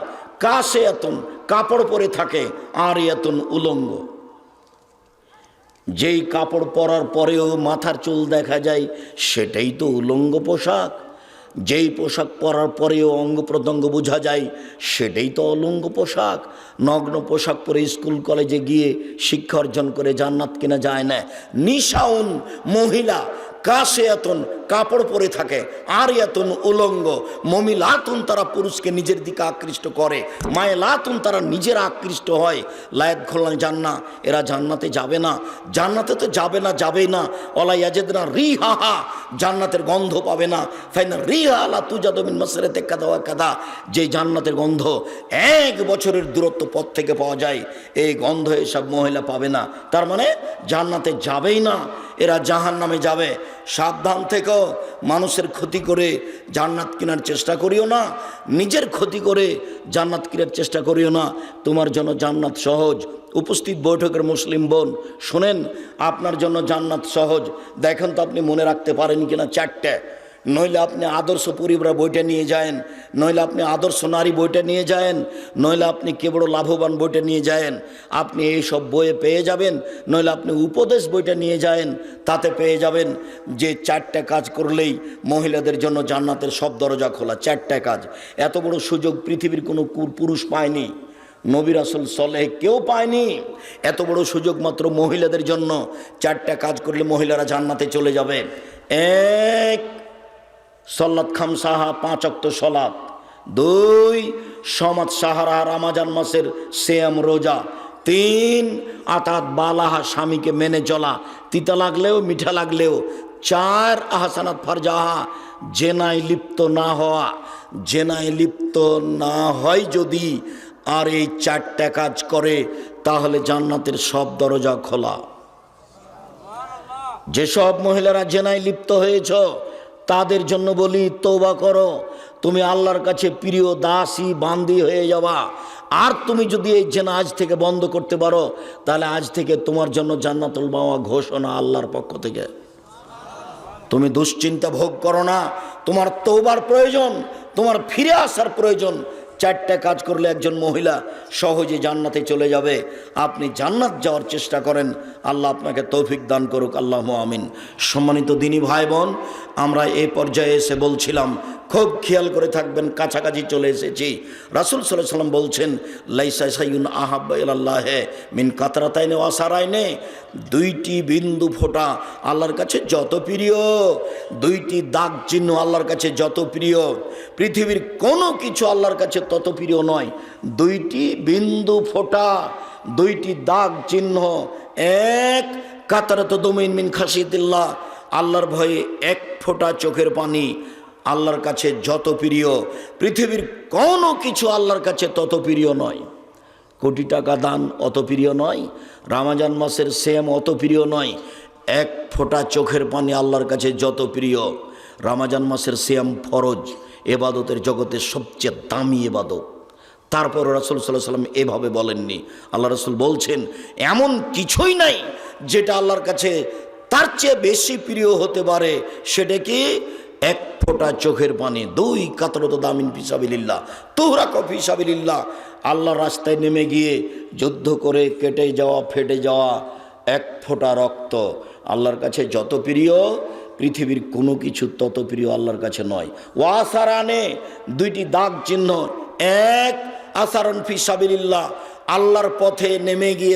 কাশে এতন, কাপড় পরে থাকে, আর এতন, উলঙ্গ। যেই কাপড় পরার পরেও মাথার চুল দেখা যায়, সেটাই তো উলঙ্গ পোশাক। যেই পোশাক পরার পরেও অঙ্গ প্রত্যঙ্গ বোঝা যায়, সেটাই তো অলঙ্গ পোশাক। নগ্ন পোশাক পরে স্কুল কলেজে গিয়ে শিক্ষা অর্জন করে জান্নাত কিনা যায় না। নিসাউন, মহিলা, কাশে এতন, কাপড় পরে থাকে, আর এতন, উলঙ্গ। মমিলাতুন, তারা পুরুষকে নিজের দিকে আকৃষ্ট করে। মায়েলাতুন, তারা নিজের আকৃষ্ট হয়। লায়াত খোলা জান্না, এরা জান্নাতে যাবে না। জান্নাতে তো যাবে না, যাবেই না। ওলা ইয়াজিদনা রিহাহা, জান্নাতের গন্ধ পাবে না। ফাইনা রিহা লা তুজাদু মিন মাসরাতি কাদা ওয়া কাদা, যে জান্নাতের গন্ধ 1 বছরের দূরত্ব পথ থেকে পাওয়া যায়, এই গন্ধ এসব মহিলা পাবে না। তার মানে জান্নাতে যাবেই না, এরা জাহান্নামে যাবে। সাবধান থেকো, মানুষের ক্ষতি করে জান্নাত কেনার চেষ্টা করিও না, নিজের ক্ষতি করে জান্নাত কেনার চেষ্টা করিও না। তোমার জন্য জান্নাত সহজ। উপস্থিত বৈঠকের মুসলিম বোন শোনেন, আপনার জন্য জান্নাত সহজ। দেখেন তো আপনি মনে রাখতে পারেন কিনা 4টে। নইলে আপনি আদর্শ পরিবার বইটা নিয়ে যায়েন, নইলে আপনি আদর্শ নারী বইটা নিয়ে যায়েন, নইলে আপনি কে বড় লাভবান বইটা নিয়ে যায়েন, আপনি এই সব বইয়ে পেয়ে যাবেন। নইলে আপনি উপদেশ বইটা নিয়ে যায়েন, তাতে পেয়ে যাবেন যে 4টে কাজ করলেই মহিলাদের জন্য জান্নাতের সব দরজা খোলা। 4টে কাজ, এত বড় সুযোগ পৃথিবীর কোনো পুরুষ পায়নি, নবী রাসূল সালেহ কেউ পায়নি। এত বড় সুযোগ মাত্র মহিলাদের জন্য। 4টে কাজ করলে মহিলারা জান্নাতে চলে যাবে। এক, সলাত খামসাহা, 5 ওয়াক্ত সলাত। 2, সমাজ সাহারা, রমাজান মাসের সিয়াম রোজা। 3, আতাত বালাহা, স্বামীকে মেনে চলা, তিতা লাগলেও মিঠা লাগলেও। 4, আহসানাত ফারজাহা, জেনায় লিপ্ত না হওয়া। জেনায় লিপ্ত না হয় যদি আর এই 4টে কাজ করে, তাহলে জান্নাতের সব দরজা খোলা। যেসব মহিলারা জেনায় লিপ্ত হয়েছ, তাদের জন্য বলি, তওবা করো। তুমি আল্লাহর কাছে প্রিয় দাসী বান্দি হয়ে যাবা। আর তুমি যদি এই জেনা আজ থেকে বন্ধ করতে পারো, তাহলে আজ থেকে তোমার জন্য জান্নাতুল মাওয়া ঘোষণা আল্লাহর পক্ষ থেকে। তুমি দুশ্চিন্তা ভোগ করো না, তোমার তওবার প্রয়োজন, তোমার ফিরে আসার প্রয়োজন। 4টে কাজ করলে একজন মহিলা সহজে জান্নাতে চলে যাবে। আপনি জান্নাত যাওয়ার চেষ্টা করেন, আল্লাহ আপনাকে তৌফিক দান করুক, আল্লাহুম্মা আমিন। সম্মানিত দিনী ভাই বোন, আমরা এই পর্যায়ে এসে বলছিলাম, খুব খেয়াল করে থাকবেন, কাছাকাছি চলে এসেছি। রাসূল সাল্লাল্লাহু আলাইহি ওয়াসাল্লাম বলছেন, লাইসা শাইউন আহাব্বা ইলাল্লাহি মিন কাতরাতাইনি ওয়া সারাইনি, 2টি বিন্দু ফোঁটা আল্লাহর কাছে যত প্রিয়, 2টি দাগ চিহ্ন আল্লাহর কাছে যত প্রিয়, পৃথিবীর কোনো কিছু আল্লাহর কাছে তত প্রিয় নয়। 2টি বিন্দু ফোঁটা, 2টি দাগ চিহ্ন। 1, কাতরাতু দুমিন মিন খাশিয়াতিল্লাহ, আল্লাহর ভয়ে 1 ফোঁটা চোখের পানি আল্লাহর কাছে যত প্রিয়, পৃথিবীর কোনো কিছু আল্লাহর কাছে তত প্রিয় নয়। কোটি টাকা দান অত প্রিয় নয়, রমজান মাসের সিয়াম অত প্রিয় নয়। 1 ফোঁটা চোখের পানি আল্লাহর কাছে যত প্রিয়। রমজান মাসের সিয়াম ফরজ, এবাদতের জগতের সবচেয়ে দামি এবাদত। তারপর রাসূল সাল্লাল্লাহু আলাইহি ওয়াসাল্লাম এভাবে বলেননি। আল্লাহ রাসূল বলছেন এমন কিছুই নাই যেটা আল্লাহর কাছে তার চেয়ে বেশি প্রিয় হতে পারে। সেটা কি? এক ফোঁটা চোখের পানি, 2 কাতরাত দামিন ফি সাবিলিল্লাহ তুহরাক ফি সাবিলিল্লাহ। আল্লাহর রাস্তায় নেমে গিয়ে যুদ্ধ করে কেটে যাওয়া, ফেটে যাওয়া এক ফোঁটা রক্ত আল্লাহর কাছে যত প্রিয়, পৃথিবীর কোনো কিছু তত প্রিয় আল্লাহর কাছে নয়। ওয়াসারানে 2টি দাগ চিহ্ন, এক আসারন ফি সাবিলিল্লাহ, আল্লাহর পথে নেমে গিয়ে